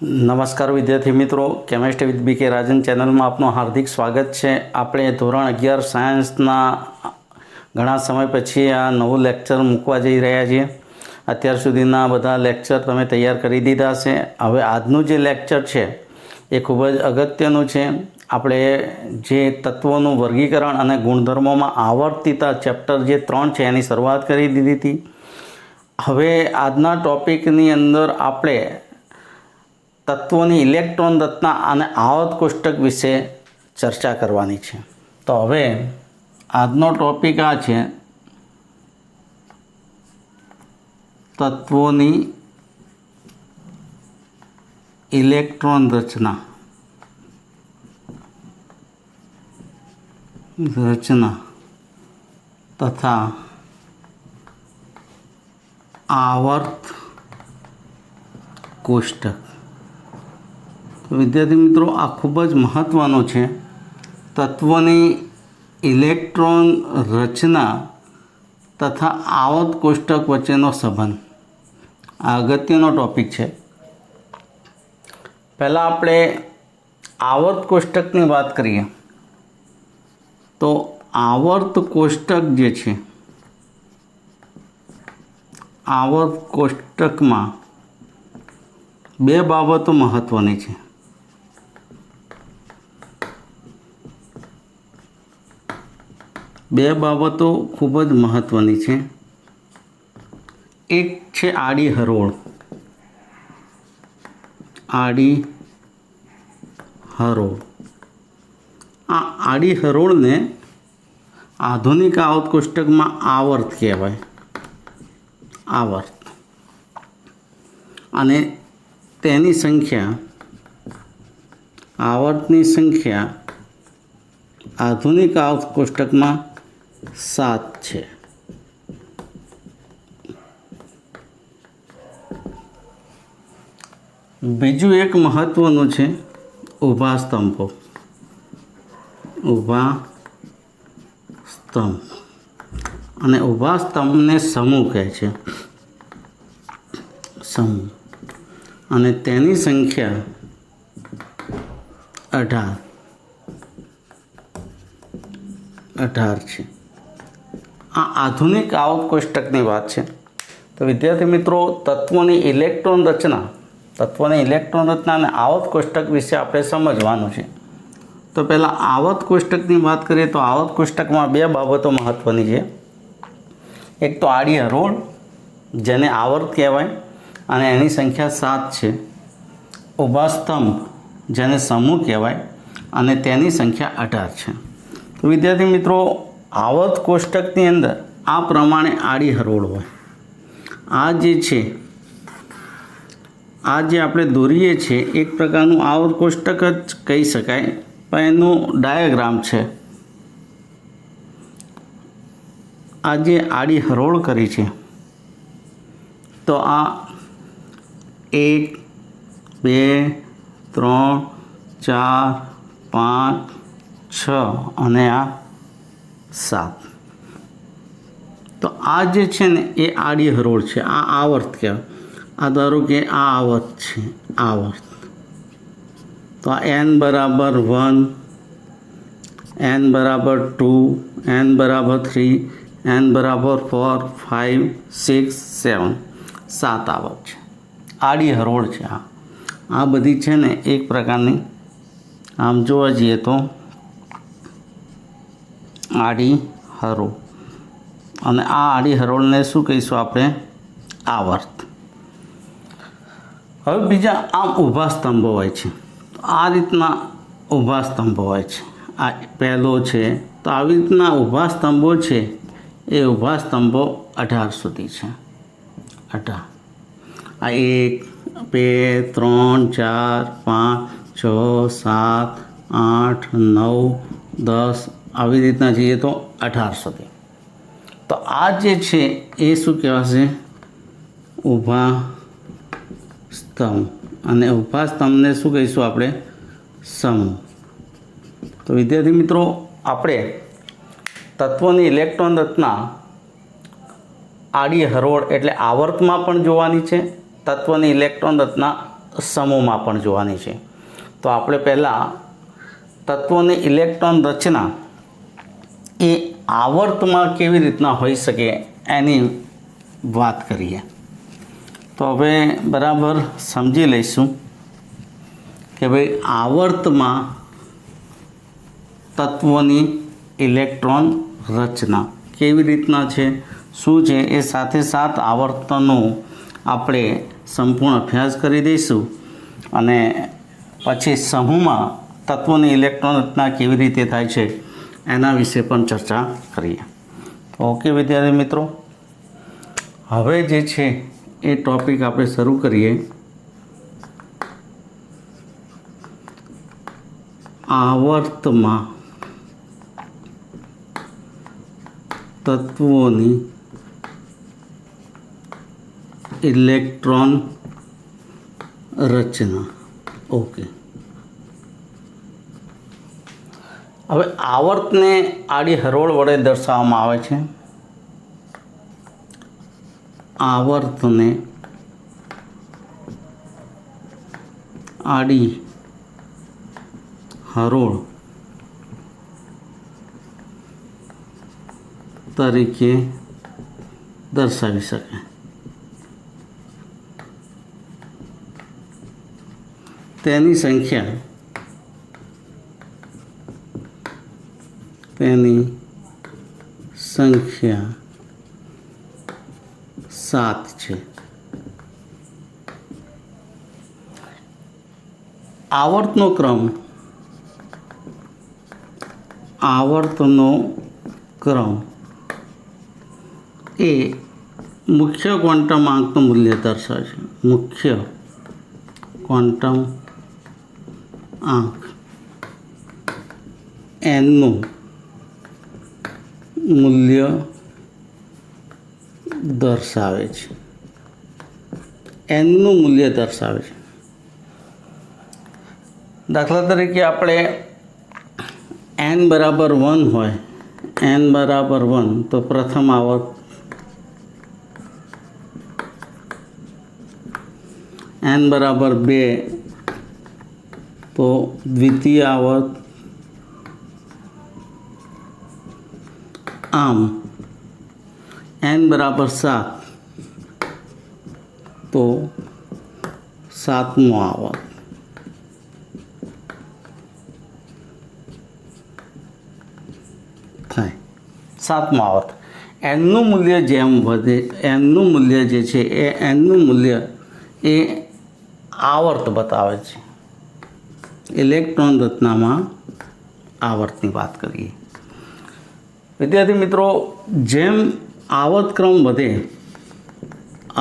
નમસ્કાર વિદ્યાર્થી મિત્રો, કેમેસ્ટ્રી વિથ બી કે રાજન ચેનલમાં આપનું હાર્દિક સ્વાગત છે। આપણે ધોરણ 11 સાયન્સના ઘણા સમય પછી આ નવું લેક્ચર મૂકવા જઈ રહ્યા છીએ। અત્યાર સુધીના બધા લેક્ચર તમે તૈયાર કરી દીધા છે। હવે આજનું જે લેક્ચર છે એ ખૂબ જ અગત્યનું છે। આપણે જે તત્વોનું વર્ગીકરણ અને ગુણધર્મોમાં આવર્તિતા ચેપ્ટર જે 3 છે એની શરૂઆત કરી દીધી હતી। હવે આજના ટૉપિકની અંદર આપણે તત્વોની ઇલેક્ટ્રોન રચના અને આવર્ત કોષ્ટક વિશે ચર્ચા કરવાની છે। તો હવે આજનો ટૉપિક આ છે તત્વોની ઇલેક્ટ્રોન રચના તથા આવર્ત કોષ્ટક। વિદ્યાર્થી મિત્રો, આ ખૂબ જ મહત્ત્વનું છે। તત્વોની ઇલેક્ટ્રોન રચના તથા આવર્ત કોષ્ટક વચ્ચેનો સંબંધ આ અગત્યનો ટૉપિક છે। પહેલાં આપણે આવર્ત કોષ્ટકની વાત કરીએ તો આવર્ત કોષ્ટક જે છે, આવર્ત કોષ્ટકમાં બે બાબતો મહત્ત્વની છે। બે બાબતો ખૂબ જ મહત્ત્વની છે। એક છે આડી હરોળ। આડી હરોળ, આ આડી હરોળને આધુનિક આવર્ત કોષ્ટકમાં આવર્ત કહેવાય। આવર્ત અને તેની સંખ્યા, આવર્તની સંખ્યા આધુનિક આવર્ત કોષ્ટકમાં 7 છે। બીજું એક મહત્ત્વનું છે ઊભા સ્તંભો। ઊભા સ્તંભ અને ઊભા સ્તંભને સમૂહ કહે છે। સમૂહ અને તેની સંખ્યા 18 છે। આ આધુનિક આવર્ત કોષ્ટકની વાત છે। તો વિદ્યાર્થી મિત્રો, તત્વોની ઇલેક્ટ્રોન રચના અને આવર્ત કોષ્ટક વિશે આપણે સમજવાનું છે। તો પહેલાં આવર્ત કોષ્ટકની વાત કરીએ તો આવર્ત કોષ્ટકમાં બે બાબતો મહત્ત્વની છે। એક તો આડી હરોળ, જેને આવર્ત કહેવાય અને એની સંખ્યા 7 છે। ઊભા સ્તંભ, જેને સમૂહ કહેવાય અને તેની સંખ્યા 18 છે। તો વિદ્યાર્થી મિત્રો, આવર્ત કોષ્ટકની અંદર આ પ્રમાણે આડી હરોળ હોય। આ જે છે, આ જે આપણે દોરીએ છીએ એક પ્રકારનું આવર્ત કોષ્ટક જ કહી શકાય, પણ એનું ડાયાગ્રામ છે। આ જે આડી હરોળ કરી છે તો આ 1 2 3 4 5 6 અને આ 7। તો આ જે છે ને એ આડી હરોળ છે, આ આવર્ત કહેવાય। આ ધારો કે આ આવર્ત છે, આવર્ત। તો આ n બરાબર 1, n બરાબર 2, n બરાબર 3, n બરાબર 4, 5, 6, 7, 7 આવર્ત છે, આડી હરોળ છે। આ બધી છે ને એક પ્રકારની, આમ જોવા જઈએ તો આડી હરોળ, અને આ આડી હરોળને શું કહીશું આપણે? આવર્ત। હવે બીજા આમ ઊભા સ્તંભો હોય છે। આ રીતના ઊભા સ્તંભો હોય છે। આ પહેલો છે, તો આવી રીતના ઊભા સ્તંભો છે એ ઊભા સ્તંભો 18 સુધી છે। 18, આ 1 2 3 4 5 6 7 8 9 10, આવી રીતના જઈએ તો 18 સુધી। તો આ જે છે એ શું કહેવાશે? ઊભા સ્તંભ, અને ઊભા સ્તંભને શું કહીશું આપણે? સમૂહ। તો વિદ્યાર્થી મિત્રો, આપણે તત્વોની ઇલેક્ટ્રોન રચના આડી હરોળ એટલે આવર્તમાં પણ જોવાની છે, તત્વની ઇલેક્ટ્રોન રચના સમૂહમાં પણ જોવાની છે. તો આપણે પહેલાં તત્વોની ઇલેક્ટ્રોન રચના એ આવર્તમાં કેવી રીતના હોઈ શકે એની વાત કરીએ. તો હવે બરાબર સમજી લઈશું કે ભાઈ આવર્તમાં તત્વોની ઇલેક્ટ્રોન રચના કેવી રીતના છે, શું છે, એ સાથે સાથ આવર્તનનો આપણે સંપૂર્ણ અભ્યાસ કરી દઈશું અને પછી સમૂહમાં તત્વોની ઇલેક્ટ્રોન રચના કેવી રીતે થાય છે એના વિશે પણ ચર્ચા કરીએ. ઓકે વિદ્યાર્થી મિત્રો, હવે જે છે એ ટૉપિક આપણે શરૂ કરીએ. આવર્તમાં તત્વોની ઇલેક્ટ્રોન રચના. ઓકે, હવે આવર્તને આડી હરોળ વડે દર્શાવવામાં આવે છે. આવર્તને આડી હરોળ તરીકે દર્શાવી શકાય. તેની સંખ્યા 7 છે. આવર્તનો ક્રમ એ મુખ્ય ક્વોન્ટમ આંકનું મૂલ્ય દર્શાવે છે. મુખ્ય ક્વોન્ટમ આંક એનનું મૂલ્ય દર્શાવે છે. એનનું મૂલ્ય દર્શાવે છે. દાખલા તરીકે આપણે n બરાબર 1 હોય, n બરાબર 1 તો પ્રથમ આવર્ત, n બરાબર 2 તો દ્વિતીય આવર્ત, આમ n બરાબર 7 તો સાતમો આવર્ત. થાય સાતમો આવર્ત. એનનું મૂલ્ય જેમ વધે, એનનું મૂલ્ય જે છે એ એનનું મૂલ્ય એ આવર્ત બતાવે છે. ઇલેક્ટ્રોન રચનામાં આવર્તની વાત કરીએ. વિદ્યાર્થી મિત્રો, જેમ આવર્તક્રમ વધે,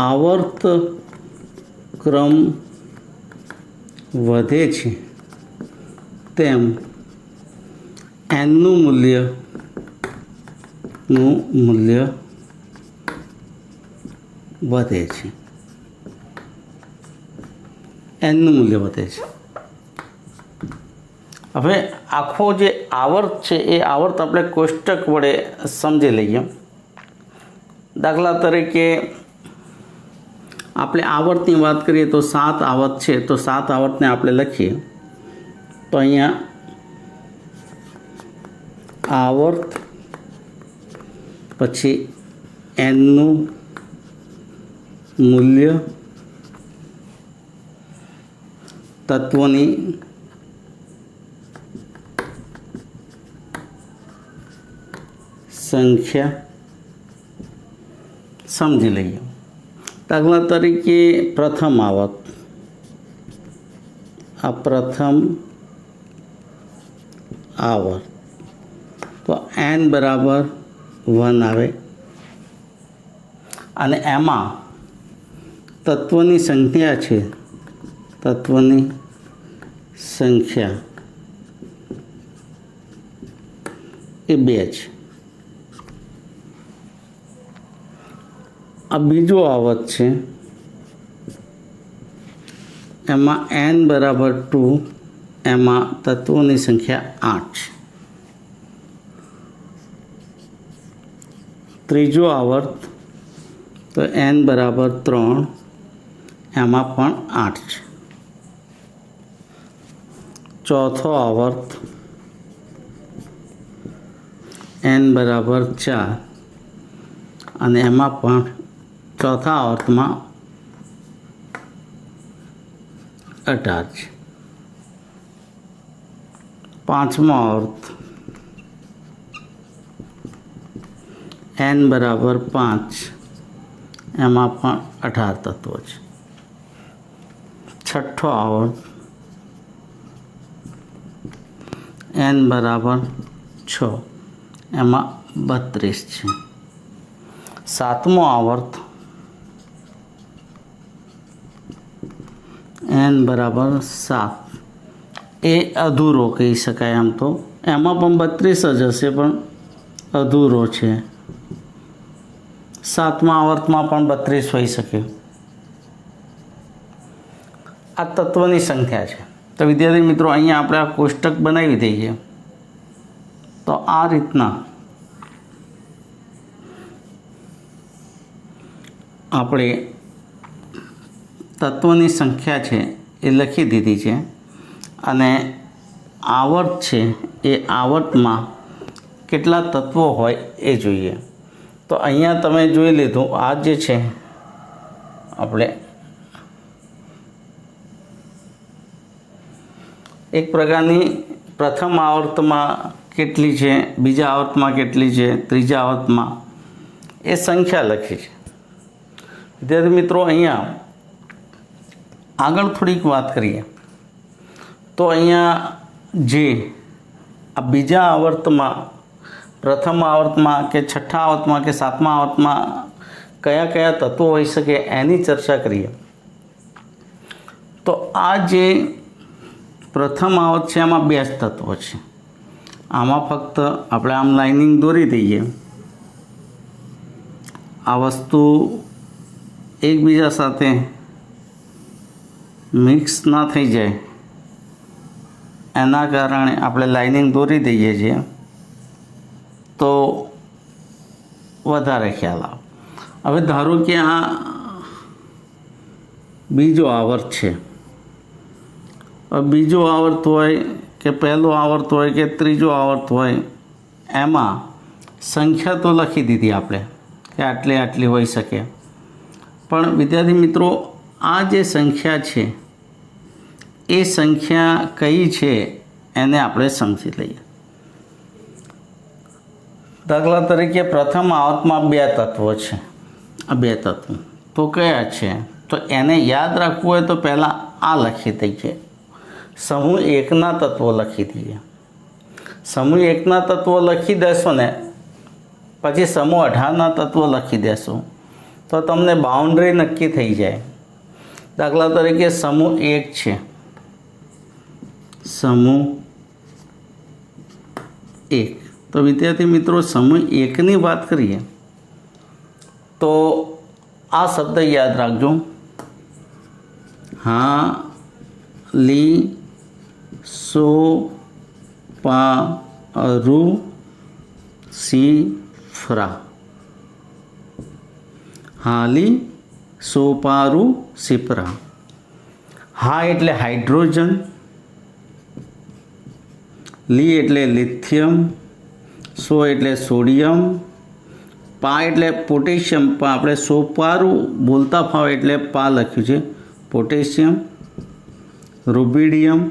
આવર્તક્રમ વધે છે તેમ એનનું મૂલ્ય વધે છે. એનનું મૂલ્ય વધે છે. હવે આખો જે આવર્ત છે એ આવર્ત આપણે કોષ્ટક વડે સમજી લઈએ. દાખલા તરીકે આપણે આવર્તની વાત કરીએ તો 7 આવર્ત છે, તો 7 આવર્તને આપણે લખીએ તો અહીંયા આવર્ત પછી એનનું મૂલ્ય, તત્વોની સંખ્યા સમજી લઈએ. દાખલા તરીકે પ્રથમ આવર્ત, આ પ્રથમ આવર્ત તો n બરાબર 1 આવે અને એમાં તત્વની સંખ્યા છે, તત્વની સંખ્યા એ 2 છે. આ બીજો આવર્ત છે, એમાં n બરાબર 2, એમાં તત્વોની સંખ્યા 8 છે. ત્રીજો આવર્ત તો n બરાબર 3, એમાં પણ 8 છે. ચોથો આવર્ત n બરાબર 4 અને એમાં પણ ચોથા આવર્તમાં 18 છે. પાંચમો આવર્ત n બરાબર 5 એમાં પણ 18 તત્વો છે. છઠ્ઠો આવર્ત n બરાબર 6 એમાં 32 છે. સાતમો આવર્ત n બરાબર 7 એ અધૂરો કહી શકાય. આમ તો એમાં પણ 32 જ હશે પણ અધૂરો છે. સાતમા આવર્તમાં પણ 32 હોઈ શકે. આ તત્વની સંખ્યા છે. તો વિદ્યાર્થી મિત્રો અહીંયા આપણે આ કોષ્ટક બનાવી દઈએ. તો આ રીતના આપણે તત્વની સંખ્યા છે એ લખી દીધી છે અને આવર્ત છે એ આવર્તમાં કેટલા તત્વો હોય એ જોઈએ. તો અહીંયા તમે જોઈ લીધું. આ જે છે આપણે એક પ્રકારની પ્રથમ આવર્તમાં કેટલી છે, બીજા આવર્તમાં કેટલી છે, ત્રીજા આવર્તમાં એ સંખ્યા લખી છે. વિદ્યાર્થી મિત્રો અહીંયા આગળ થોડીક વાત કરીએ તો અહીંયા જે આ બીજા આવર્તમાં, પ્રથમ આવર્તમાં કે છઠ્ઠા આવર્તમાં કે સાતમા આવર્તમાં કયા કયા તત્વો હોઈ શકે એની ચર્ચા કરીએ. તો આ જે પ્રથમ આવર્ત છે એમાં 2 જ તત્વો છે. આમાં ફક્ત આપણે આમ લાઇનિંગ દોરી દઈએ. આ વસ્તુ એકબીજા સાથે મિક્સ ના થઈ જાય એના કારણે આપણે લાઇનિંગ દોરી દઈએ છીએ તો વધારે ખ્યાલ આવે. હવે ધારો કે આ બીજો આવર્ત છે. બીજો આવર્ત હોય કે પહેલો આવર્ત હોય કે ત્રીજો આવર્ત હોય એમાં સંખ્યા તો લખી દીધી આપણે કે આટલી આટલી હોઈ શકે. પણ વિદ્યાર્થી મિત્રો આ જે સંખ્યા છે એ સંખ્યા કઈ છે એને આપણે સમજી લઈએ. દાખલા તરીકે પ્રથમ આવર્તમાં 2 તત્વો છે. આ 2 તત્વો તો કયા છે? તો એને યાદ રાખવું હોય તો પહેલાં આ લખી દઈએ. સમૂહ 1ના તત્વો લખી દઈએ. સમૂહ 1ના તત્વો લખી દેશો ને પછી સમૂહ 18ના તત્વો લખી દેશો તો તમને બાઉન્ડ્રી નક્કી થઈ જાય. દાખલા તરીકે સમૂહ 1 છે. સમૂહ 1 તો વિદ્યાર્થી મિત્રો સમૂહ 1ની વાત કરીએ તો આ શબ્દ યાદ રાખજો. હાલી સોપારુ સિફરા. હાલી સોપારુ સિપરા. હા એટલે હાઇડ્રોજન, લી એટલે લિથિયમ, સો એટલે સોડિયમ, પા એટલે પોટેશિયમ. પણ આપણે સોપારું બોલતા ફાવે એટલે પા લખ્યું છે. પોટેશિયમ, રૂબિડિયમ,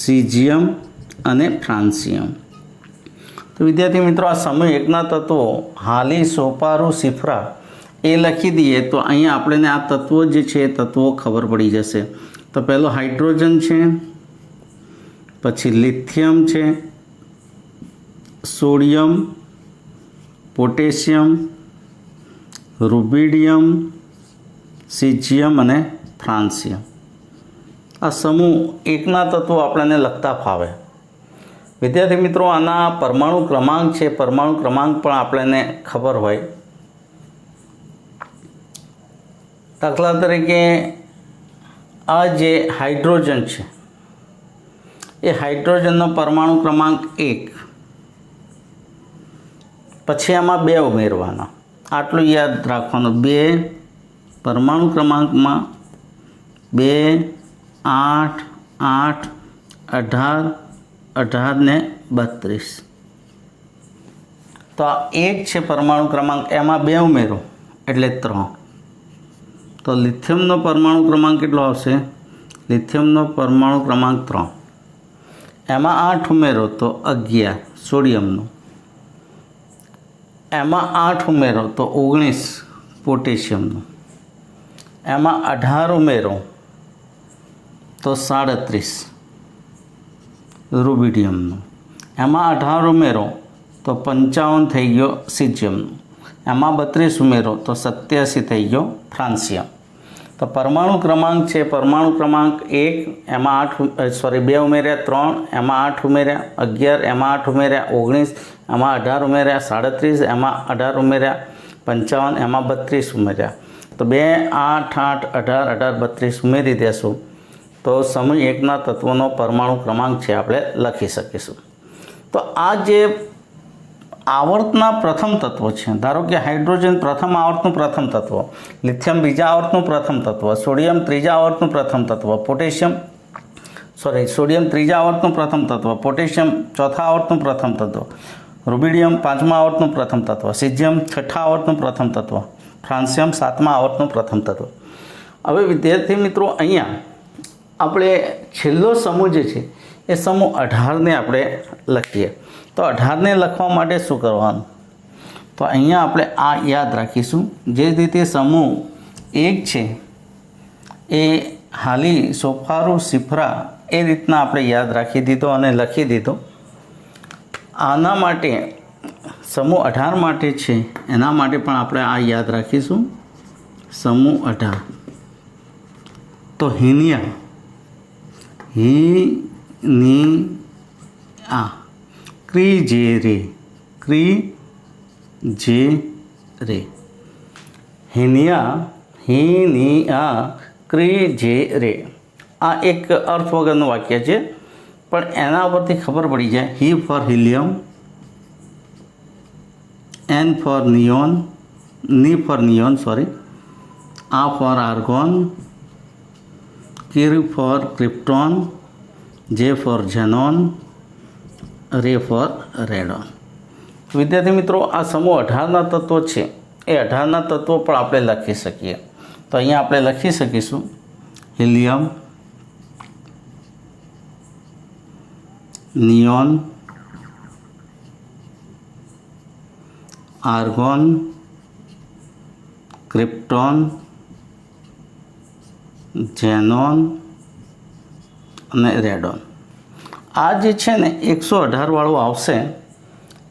સીઝિયમ અને ફ્રાન્સિયમ. તો વિદ્યાર્થી મિત્રો આ સમૂહ 1ના તત્વો હાલી સોપારું સિફરા એ લખી દઈએ તો અહીંયા આપણને આ તત્વો જે છે એ તત્વો ખબર પડી જશે. તો પહેલો હાઇડ્રોજન છે, પછી લિથિયમ છે, સોડિયમ, પોટેશિયમ, રૂબિડિયમ, સીઝિયમ અને ફ્રાન્સિયમ. આ સમૂહ 1ના તત્વો આપણને લખતા ફાવે. વિદ્યાર્થી મિત્રો આના પરમાણુ ક્રમાંક છે, પરમાણુ ક્રમાંક પણ આપણને ખબર હોય. દાખલા તરીકે આ જે હાઇડ્રોજન છે એ હાઇડ્રોજનનો પરમાણુ ક્રમાંક 1. પછી આમાં 2 ઉમેરવાના. આટલું યાદ રાખવાનું. 2 પરમાણુ ક્રમાંકમાં 2, 8, 8 18, 18 ને 32. તો આ 1 છે પરમાણુ ક્રમાંક, એમાં 2 ઉમેરો એટલે 3. તો લિથિયમનો પરમાણુ ક્રમાંક કેટલો આવશે? લિથિયમનો પરમાણુ ક્રમાંક 3. એમાં 8 ઉમેરો તો 11 સોડિયમનો. એમાં 8 ઉમેરો તો 19 પોટેશિયમનો. એમાં 18 ઉમેરો તો 37 રૂબિડિયમનો. એમાં 18 ઉમેરો તો 55 થઈ ગયો સિઝિયમનો. એમાં 32 ઉમેરો તો 87 થઈ ગયો ફ્રાન્સિયમ. તો પરમાણુ ક્રમાંક છે પરમાણુ ક્રમાંક 1, એમાં 2 ઉમેર્યા 3, એમાં 8 ઉમેર્યા 11, એમાં 8 ઉમેર્યા 19, એમાં 18 ઉમેર્યા 37, એમાં 18 ઉમેર્યા 55, એમાં 32 ઉમેર્યા. તો 2, 8, 8, 18, 18, 32 ઉમેરી દેશું તો સમૂહ 1ના તત્વોનો પરમાણુ ક્રમાંક છે આપણે લખી શકીશું. તો આ જે આવર્તના પ્રથમ તત્વો છે, ધારો કે હાઇડ્રોજન પ્રથમ આવર્તનું પ્રથમ તત્વ, લિથિયમ બીજા આવર્તનું પ્રથમ તત્વ, સોડિયમ ત્રીજા આવર્તનું પ્રથમ તત્વ, સોડિયમ ત્રીજા આવર્તનું પ્રથમ તત્વ, પોટેશિયમ ચોથા આવર્તનું પ્રથમ તત્વ, રૂબિડિયમ પાંચમા આવર્તનું પ્રથમ તત્વ, સિઝિયમ છઠ્ઠા આવર્તનું પ્રથમ તત્વ, ફ્રાન્સિયમ સાતમા આવર્તનું પ્રથમ તત્વ. હવે વિદ્યાર્થી મિત્રો, અહીંયા આપણે છેલ્લો સમૂહ જે છે એ સમૂહ 18ને આપણે લખીએ. તો 18ને લખવા માટે શું કરવાનું? તો અહીંયા આપણે આ યાદ રાખીશું. જે રીતે સમૂહ 1 છે એ હાલી, સોફારું, સિફરા એ રીતના આપણે યાદ રાખી દીધો અને લખી દીધો. આના માટે સમૂહ 18 માટે છે એના માટે પણ આપણે આ યાદ રાખીશું. સમૂહ 18 તો હિનિયા, હિનિયા, ક્રિજેરે, ક્રિજેરે, હિનિયા, હિનિયા, ક્રિજેરે. આ એક અર્થ વગરનું વાક્ય છે, પણ એના પરથી ખબર પડી જાય. He for helium, N for neon, ની ફોર નિયોન સોરી, આ ફોર આર્ગોન, કિર ફોર ક્રિપ્ટોન, જે ફોર ઝેનોન, રે ફોર રેડોન. વિદ્યાર્થી મિત્રો, આ સમૂહ 18ના તત્વો છે એ 18ના તત્વો પણ આપણે લખી શકીએ. તો અહીંયા આપણે લખી શકીશું helium, neon, argon, krypton, xenon અને રેડોન. આ જે છે ને 118 વાળું આવશે,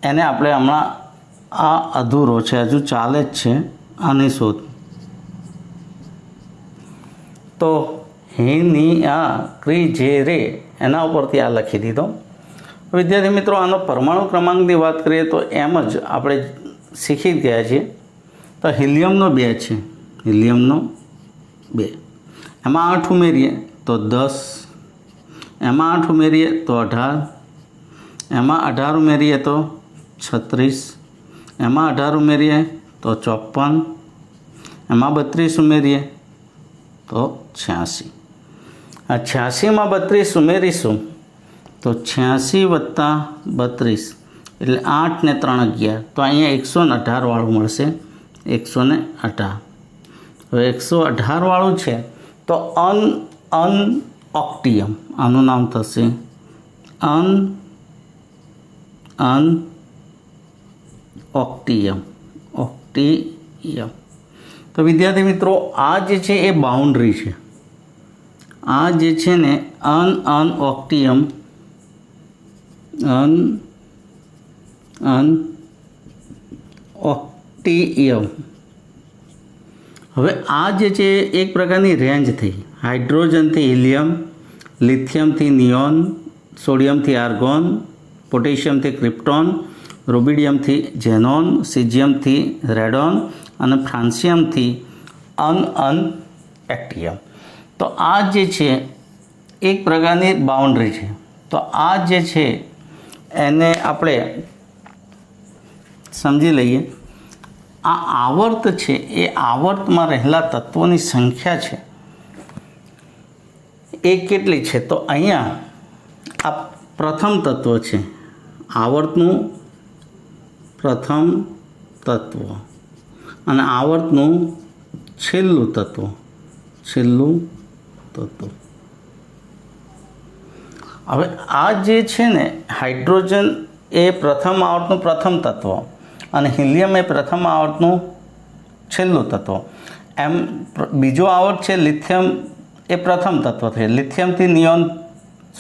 એને આપણે હમણાં, આ અધૂરો છે, હજુ ચાલે જ છે, આની શોધ. તો હિનિયા, ક્રિજેરે એના ઉપરથી આ લખી દીધો. વિદ્યાર્થી મિત્રો, આનો પરમાણુ ક્રમાંકની વાત કરીએ તો એમ જ આપણે શીખી ગયા છીએ. તો હિલિયમનો 2 છે, હિલિયમનો 2, એમાં 8 ઉમેરીએ તો 10, એમાં 8 ઉમેરીએ તો 18, એમાં 18 ઉમેરીએ તો 36, એમાં 18 ઉમેરીએ તો 54, એમાં 32 ઉમેરીએ તો 86. આ 86માં 32 ઉમેરીશું તો 86 + 32 એટલે 8 ને 3 11. તો અહીંયા 118 વાળું મળશે, 118. હવે 118 વાળું છે તો અનઓક્ટિયમ આનું નામ થશે, અનઓક્ટિયમ, ઓક્ટિયમ. તો વિદ્યાર્થી મિત્રો, આ જે છે એ બાઉન્ડ્રી છે. આ જે છે ને અનઓક્ટિયમ, અનઓક્ટિયમ. હવે આ જે છે એક પ્રકારની રેન્જ થઈ. હાઇડ્રોજનથી હિલિયમ, લિથિયમથી નિયોન, સોડિયમથી આર્ગોન, પોટેશિયમથી ક્રિપ્ટોન, રૂબિડિયમથી ઝેનોન, સિઝિયમથી રેડોન અને ફ્રાન્સિયમથી અનએક્ટિયમ. તો આ જે છે એક પ્રકારની બાઉન્ડ્રી છે. તો આ જે છે એને આપણે સમજી લઈએ. આ આવર્ત છે એ આવર્તમાં રહેલા તત્વોની સંખ્યા છે એ કેટલી છે? તો અહીંયા આ પ્રથમ તત્વ છે, આવર્તનું પ્રથમ તત્વ અને આવર્તનું છેલ્લું તત્વ, હવે આ જે છે ને હાઇડ્રોજન એ પ્રથમ આવર્તનું પ્રથમ તત્વ અને હિલિયમ એ પ્રથમ આવર્તનું છેલ્લું તત્વ. એમ બીજો આવર્ત છે લિથિયમ એ પ્રથમ તત્વ છે, લિથિયમથી નિયોન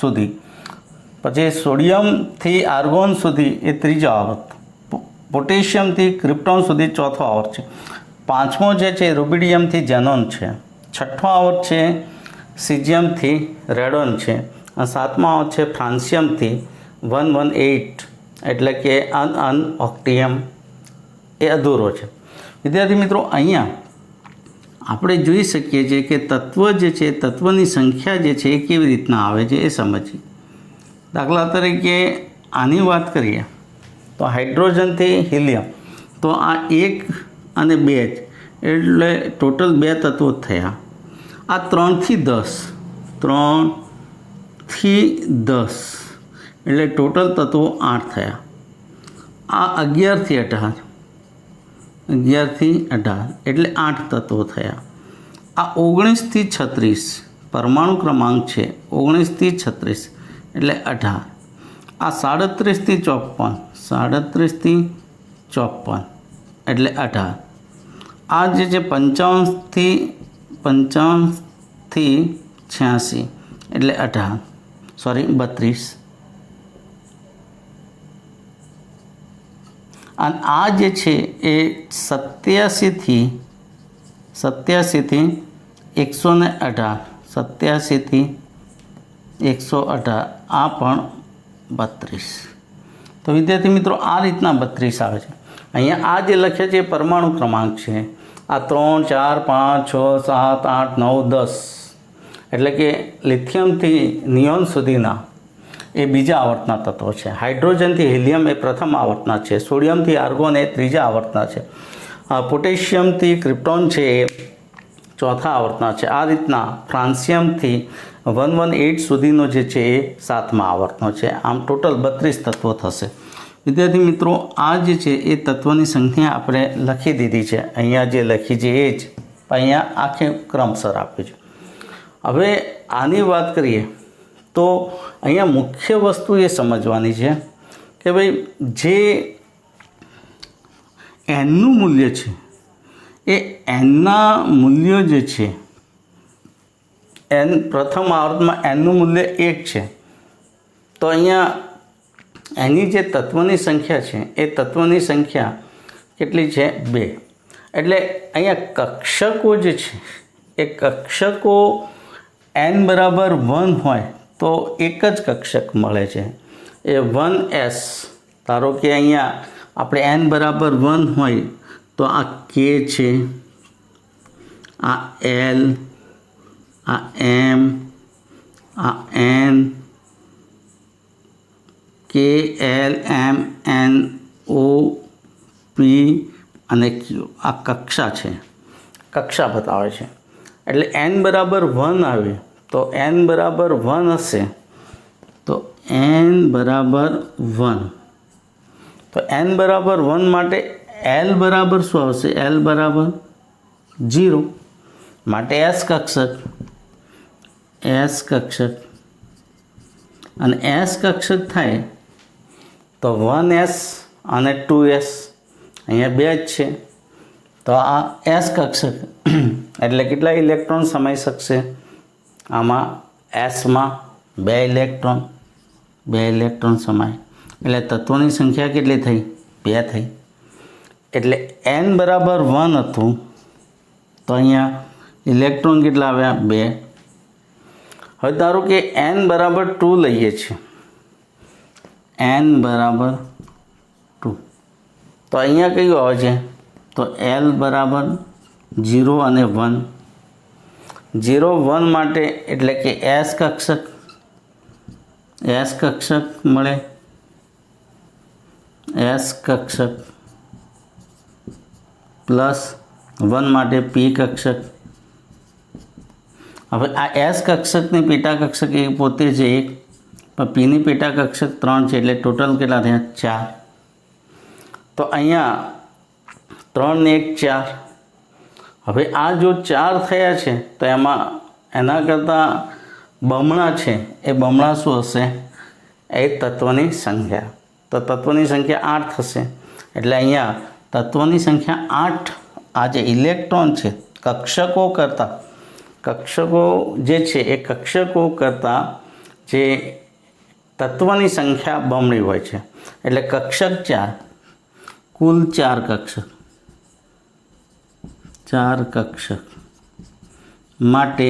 સુધી. પછી સોડિયમથી આર્ગોન સુધી એ ત્રીજો આવર્ત, પોટેશિયમથી ક્રિપ્ટોન સુધી ચોથો આવર્ત છે. પાંચમો જે છે રૂબિડિયમથી ઝેનોન છે. છઠ્ઠો આવર્ત છે સિઝિયમથી રેડોન છે. અને સાતમો આવર્ત છે ફ્રાન્સિયમથી 118 એટલે કે અનઓક્ટિયમ એ અધૂરો છે. વિદ્યાર્થી મિત્રો, અહીંયા આપણે જોઈ શકીએ છીએ કે તત્વ જે છે, તત્વની સંખ્યા જે છે એ કેવી રીતના આવે છે એ સમજીએ. દાખલા તરીકે આની વાત કરીએ તો હાઇડ્રોજનથી હિલિયમ, તો આ 1 અને 2 જ એટલે ટોટલ 2 તત્વો થયા. આ 3 થી 10 એટલે ટોટલ તત્વો 8 થયા. આ 11 થી 18 એટલે 8 તત્વો થયા. આ 19 થી 36 પરમાણુ ક્રમાંક છે, 19 થી 36 એટલે 18. આ 37 થી 54 એટલે 18. આ જે છે 55 થી 86 એટલે 32. અને આ જે છે એ 87 થી 118, 87 થી 118 આ પણ 32. તો વિદ્યાર્થી મિત્રો, આ રીતના 32 આવે છે. અહીંયા આ જે લખ્યા છે એ પરમાણુ ક્રમાંક છે. આ 3, 4, 5, 6, 7, 8, 9, 10 એટલે કે લિથિયમથી નિયોન સુધીના એ બીજા આવર્તના તત્વો છે. હાઇડ્રોજનથી હિલિયમ એ પ્રથમ આવર્તના છે. સોડિયમથી આર્ગોન એ ત્રીજા આવર્તના છે. પોટેશિયમથી ક્રિપ્ટોન છે એ ચોથા આવર્તના છે. આ રીતના ફ્રાન્સિયમથી 118 સુધીનો જે છે એ સાતમા આવર્તનો છે. આમ ટોટલ 32 તત્વો થશે. વિદ્યાર્થી મિત્રો, આ જે છે એ તત્વોની સંખ્યા આપણે લખી દીધી છે. અહીંયા જે લખી છે એ જ અહીંયા આખે ક્રમસર આપ્યું છે. હવે આની વાત કરીએ તો અહીંયા મુખ્ય વસ્તુ એ સમજવાની છે કે ભાઈ જે એનનું મૂલ્ય છે એ એનના મૂલ્યો જે છે, એન પ્રથમ આવર્તમાં એનનું મૂલ્ય 1 છે. તો અહીંયા એની જે તત્વની સંખ્યા છે એ તત્વની સંખ્યા કેટલી છે? 2. એટલે અહીંયા કક્ષકો જે છે એ કક્ષકો n બરાબર 1 હોય તો એક જ કક્ષક મળે છે, એ 1s. ધારો કે અહીંયા આપણે n બરાબર 1 હોય તો આ k છે, આ l, આ m, આ n, k, l, m, n, o, p અને q આ કક્ષા છે, કક્ષા બતાવે છે. એટલે n બરાબર 1 આવે તો n બરાબર 1 હશે તો n બરાબર 1. તો n બરાબર 1 માટે l બરાબર શું આવશે? l બરાબર 0 માટે s કક્ષક અને s કક્ષક થાય તો 1s અને 2s અહીંયા 2 જ છે તો આ s કક્ષક એટલે કેટલા ઇલેક્ટ્રોન સમાઈ શકશે? આમાં એસમાં 2 ઇલેક્ટ્રોન સમાય એટલે તત્વોની સંખ્યા કેટલી થઈ? 2 થઈ. એટલે n બરાબર 1 હતું તો અહીંયા ઇલેક્ટ્રોન કેટલા આવ્યા? 2. હવે ધારો કે n બરાબર 2 લઈએ છીએ, n બરાબર 2 તો અહીંયા કયું આવે છે? તો l બરાબર 0 અને 1. 0, 1 માટે એટલે કે s કક્ષક મળે, s કક્ષક પ્લસ 1 માટે p કક્ષક. હવે આ s કક્ષકની પેટા કક્ષક એ પોતે જ એક પણ પીની પેટા કક્ષક 3 છે એટલે ટોટલ કેટલા થયા 4. તો અહીંયા 3 ને 1 4. હવે આ જો 4 થયા છે તો એમાં એના કરતાં બમણા છે એ બમણા શું હશે? એ તત્વની સંખ્યા. તો તત્વની સંખ્યા 8 થશે. એટલે અહીંયા તત્વની સંખ્યા 8. આ જે ઇલેક્ટ્રોન છે કક્ષકો કરતાં, કક્ષકો જે છે એ કક્ષકો કરતાં જે તત્વની સંખ્યા બમણી હોય છે. એટલે કક્ષક 4, કુલ 4 કક્ષક, 4 કક્ષક માટે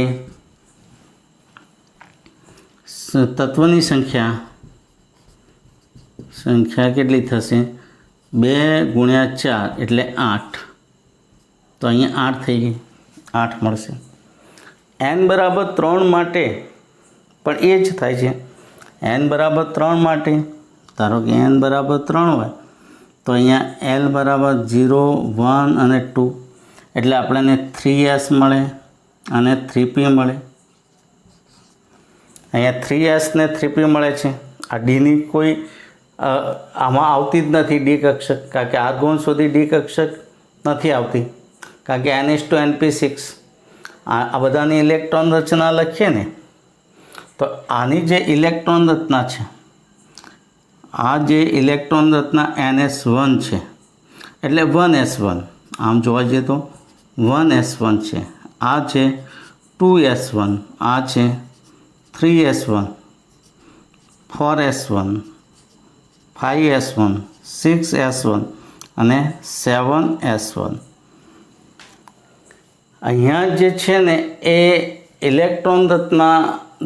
તત્વની સંખ્યા કેટલી થશે? 2 ગુણ્યા 4 એટલે 8. તો અહીંયા 8 થઈ ગઈ, 8 મળશે. n બરાબર 3 માટે પણ એ જ થાય છે. n બરાબર 3 માટે ધારો કે n બરાબર 3 હોય તો અહીંયા l બરાબર 0, 1 અને 2 એટલે આપણને 3s મળે અને 3p મળે. અહીંયા 3s ને 3p મળે છે. આ ડીની કોઈ આમાં આવતી જ નથી ડી કક્ષક, કારણ કે આર્ગોન સુધી ડી કક્ષક નથી આવતી, કારણ કે n/np6 આ બધાની ઇલેક્ટ્રોન રચના લખીએ ને તો આની જે ઇલેક્ટ્રોન રચના છે, આ જે ઇલેક્ટ્રોન રચના ns1 છે એટલે 1s1. આમ જોવા જઈએ તો 1s1 છે, આ છે 2s1, આ છે 3s1, 4s1, 5s1, 6s1 અને 7s1. અહીંયા જે છે ને એ ઇલેક્ટ્રોન રચના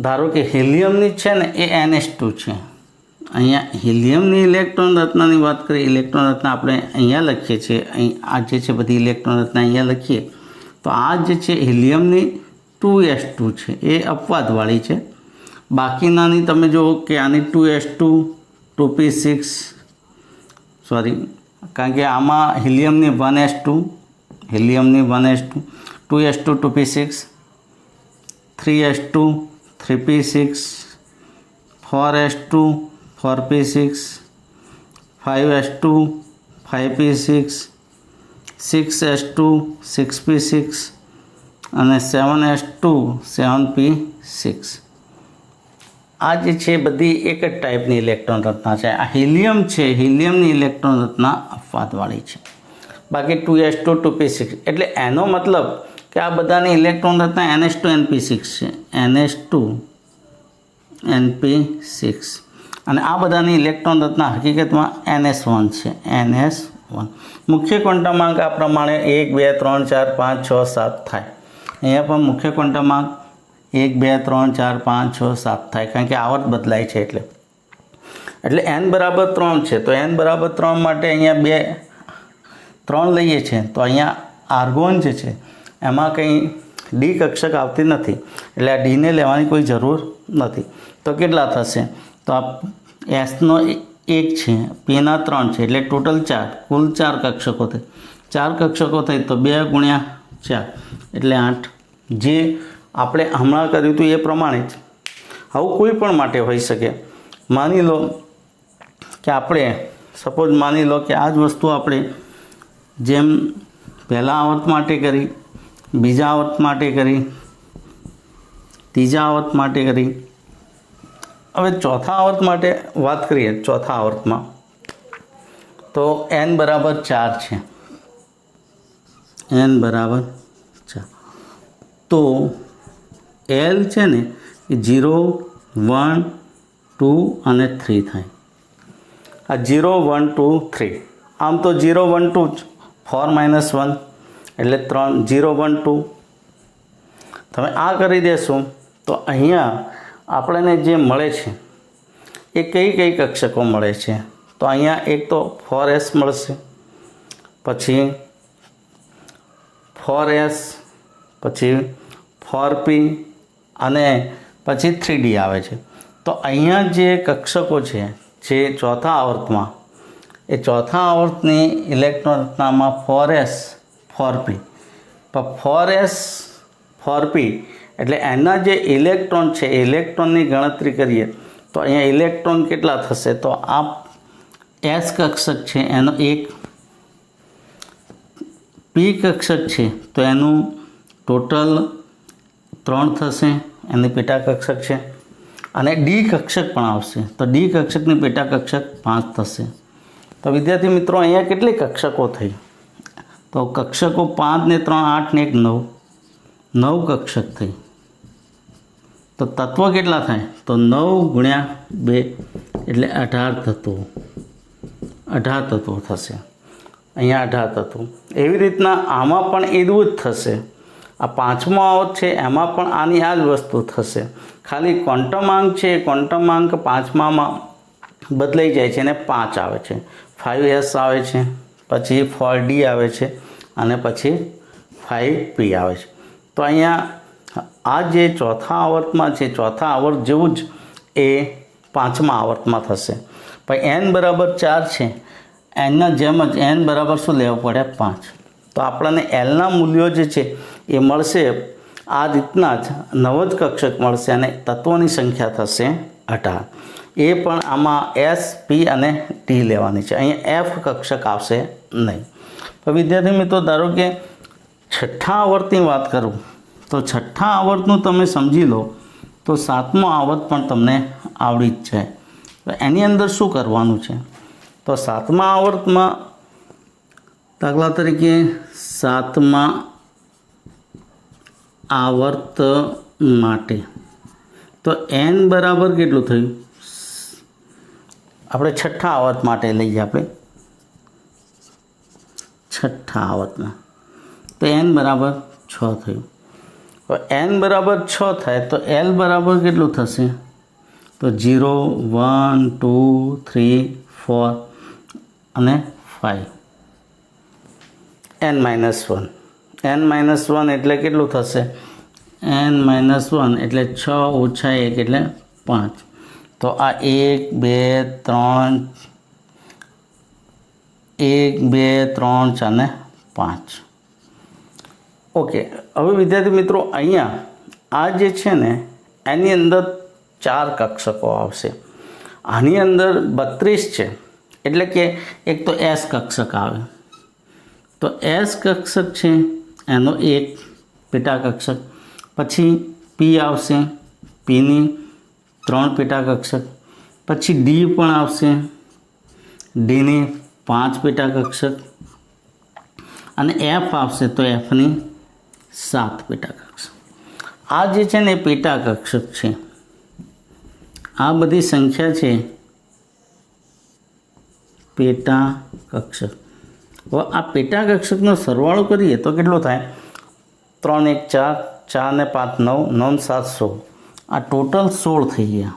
ધારો કે હિલિયમની છે ને એ ns2 છે. અહીંયા હિલિયમની ઇલેક્ટ્રોન રચનાની વાત કરીએ, ઇલેક્ટ્રોન રચના આપણે અહીંયા લખીએ છીએ, અહીં આ જે છે બધી ઇલેક્ટ્રોન રચના અહીંયા લખીએ તો આ જે છે હિલિયમની 2s2 છે એ અપવાદવાળી છે. બાકીનાની તમે જુઓ કે આની 2s2, 2p6 સોરી, કારણ કે આમાં હિલિયમની 1s2, હિલિયમની 1s2, 2s2, 2p6, 3s2, 3p6, 4s2, 4p6, 5s2, 5p6, 6s2, 6p6 અને 7s2, 7p6. આ જે છે બધી એક જ ટાઈપની ઇલેક્ટ્રોન રચના છે. આ હિલિયમ છે, હિલિયમની ઇલેક્ટ્રોન રચના અપવાદવાળી છે. બાકી 2s2, 2p6 એટલે એનો મતલબ કે આ બધાની ઇલેક્ટ્રોન રચના ns2 np6 છે, ns2 np6 અને આ બધાની ઇલેક્ટ્રોન રચના હકીકતમાં ns1 છે, ns1. મુખ્ય ક્વોન્ટમાંક આ પ્રમાણે 1, 2, 3, 4, 5, 6, 7 થાય. અહીંયા પણ મુખ્ય ક્વોન્ટમાંક 1, 2, 3, 4, 5, 6, 7 થાય, કારણ કે આવર્ત બદલાય છે. એટલે n બરાબર 3 છે તો n બરાબર 3 માટે અહીંયા 3 લઈએ છીએ તો અહીંયા આર્ગોન જે છે એમાં કંઈ ડી કક્ષક આવતી નથી, એટલે આ ડીને લેવાની કોઈ જરૂર નથી. તો કેટલા થશે? તો આ એસનો 1 છે, પીના 3 છે એટલે ટોટલ 4, કુલ 4 કક્ષકો થઈ. 4 કક્ષકો થઈ તો 2 ગુણ્યા 4 એટલે 8. જે આપણે હમણાં કર્યું હતું એ પ્રમાણે જ આવું કોઈ પણ માટે હોઈ શકે. માની લો કે આપણે સપોઝ માની લો કે આ જ વસ્તુ આપણે જેમ પહેલા આવર્ત માટે કરી, બીજા આવર્ત માટે કરી, ત્રીજા આવર્ત માટે કરી, હવે ચોથા આવર્ત માટે વાત કરીએ. ચોથા આવર્તમાં તો n બરાબર 4 છે, n બરાબર 4 તો l છે ને એ 0, 1, 2 અને 3 થાય. આ 0, 1, 2, 3 આમ તો 0, 1, 2 જ, 4 - 1 એટલે 3, 0, 1, 2. તમે આ કરી દેશો તો અહીંયા આપણને જે મળે છે એ કઈ કક્ષકો મળે છે? તો અહીંયા એક તો 4s મળશે, પછી 4s, પછી 4p અને પછી 3d આવે છે. તો અહીંયા જે કક્ષકો છે જે ચોથા આવર્તમાં, એ ચોથા આવર્તની ઇલેક્ટ્રોન રચનામાં 4s, 4p, પણ 4s, 4p એટલે એના જે ઇલેક્ટ્રોન છે એ ઇલેક્ટ્રોનની ગણતરી કરીએ તો અહીંયા ઇલેક્ટ્રોન કેટલા થશે? તો આ એસ કક્ષક છે એનો એક, પી કક્ષક છે તો એનું ટોટલ 3 થશે, એની પેટા કક્ષક છે. અને ડી કક્ષક પણ આવશે તો ડી કક્ષકની પેટા કક્ષક 5 થશે. તો વિદ્યાર્થી મિત્રો અહીંયા કેટલી કક્ષકો થઈ? તો કક્ષકો 5 ને 3 8 ને 1 9 કક્ષક થઈ. તો તત્વો કેટલા થાય? તો 9 ગુણ્યા 2 એટલે 18 તત્વો, 18 તત્વો થશે. અહીંયા 18 તત્વો. એવી રીતના આમાં પણ એવું જ થશે. આ 5મો આવર્ત છે એમાં પણ આની આ જ વસ્તુ થશે. ખાલી ક્વોન્ટમ છે, ક્વોન્ટમ 5માં બદલાઈ જાય છે અને 5 આવે છે, 5s આવે છે, પછી 4d આવે છે અને પછી 5p આવે છે. તો અહીંયા આ જે ચોથા આવર્તમાં છે, ચોથા આવર્ત જેવું જ એ 5મા આવર્તમાં થશે. પછી n બરાબર 4 છે, એનના જેમ જ n બરાબર શું લેવું પડે? 5. તો આપણને એલના મૂલ્યો જે છે એ મળશે આ રીતના જ, નવ જ કક્ષક મળશે અને તત્વોની સંખ્યા થશે 18. એ પણ આમાં એસ, પી અને ટી લેવાની છે. અહીંયા એફ કક્ષક આવશે નહીં. તો વિદ્યાર્થી મિત્રો ધારો કે છઠ્ઠા આવર્તની વાત કરું તો છઠ્ઠા આવર્તનું તમે સમજી લો તો 7મો આવર્ત પણ તમને આવડી જ જાય. તો એની અંદર શું કરવાનું છે? તો 7મા આવર્તમાં દાખલા તરીકે 7મા આવર્ત માટે તો n બરાબર કેટલું થયું? આપણે છઠ્ઠા આવર્ત માટે લઈએ, આપણે છઠ્ઠા આવર્તમાં તો n બરાબર 6 થયું. તો n બરાબર 6 થાય તો l બરાબર કેટલું થશે? તો 0 1 2 3 4 અને 5. n-1 n-1 એટલે કેટલું થશે? n-1 એટલે 6 ઓછા 1 એટલે 5. તો આ 1 2 3 1 2 3 4 ને 5. ઓકે. હવે વિદ્યાર્થી મિત્રો અહીંયા આ જે છે ને એની અંદર 4 કક્ષકો આવશે. આની અંદર 32 છે એટલે કે એક તો એસ કક્ષક આવે. તો એસ કક્ષક છે એનો એક પેટા કક્ષક, પછી પી આવશે, પીની 3 પેટા કક્ષક, પછી ડી પણ આવશે, ડીની 5 પેટા કક્ષક અને એફ આવશે તો એફની 7 પેટા કક્ષક. આ જે છે ને પેટા કક્ષક છે. આ બધી સંખ્યા છે પેટા કક્ષક. હવે આ પેટા કક્ષકનો સરવાળો કરીએ તો કેટલો થાય? 3 1 4 4 ને 5 9 9 7 16. આ ટોટલ 16 થઈ ગયા.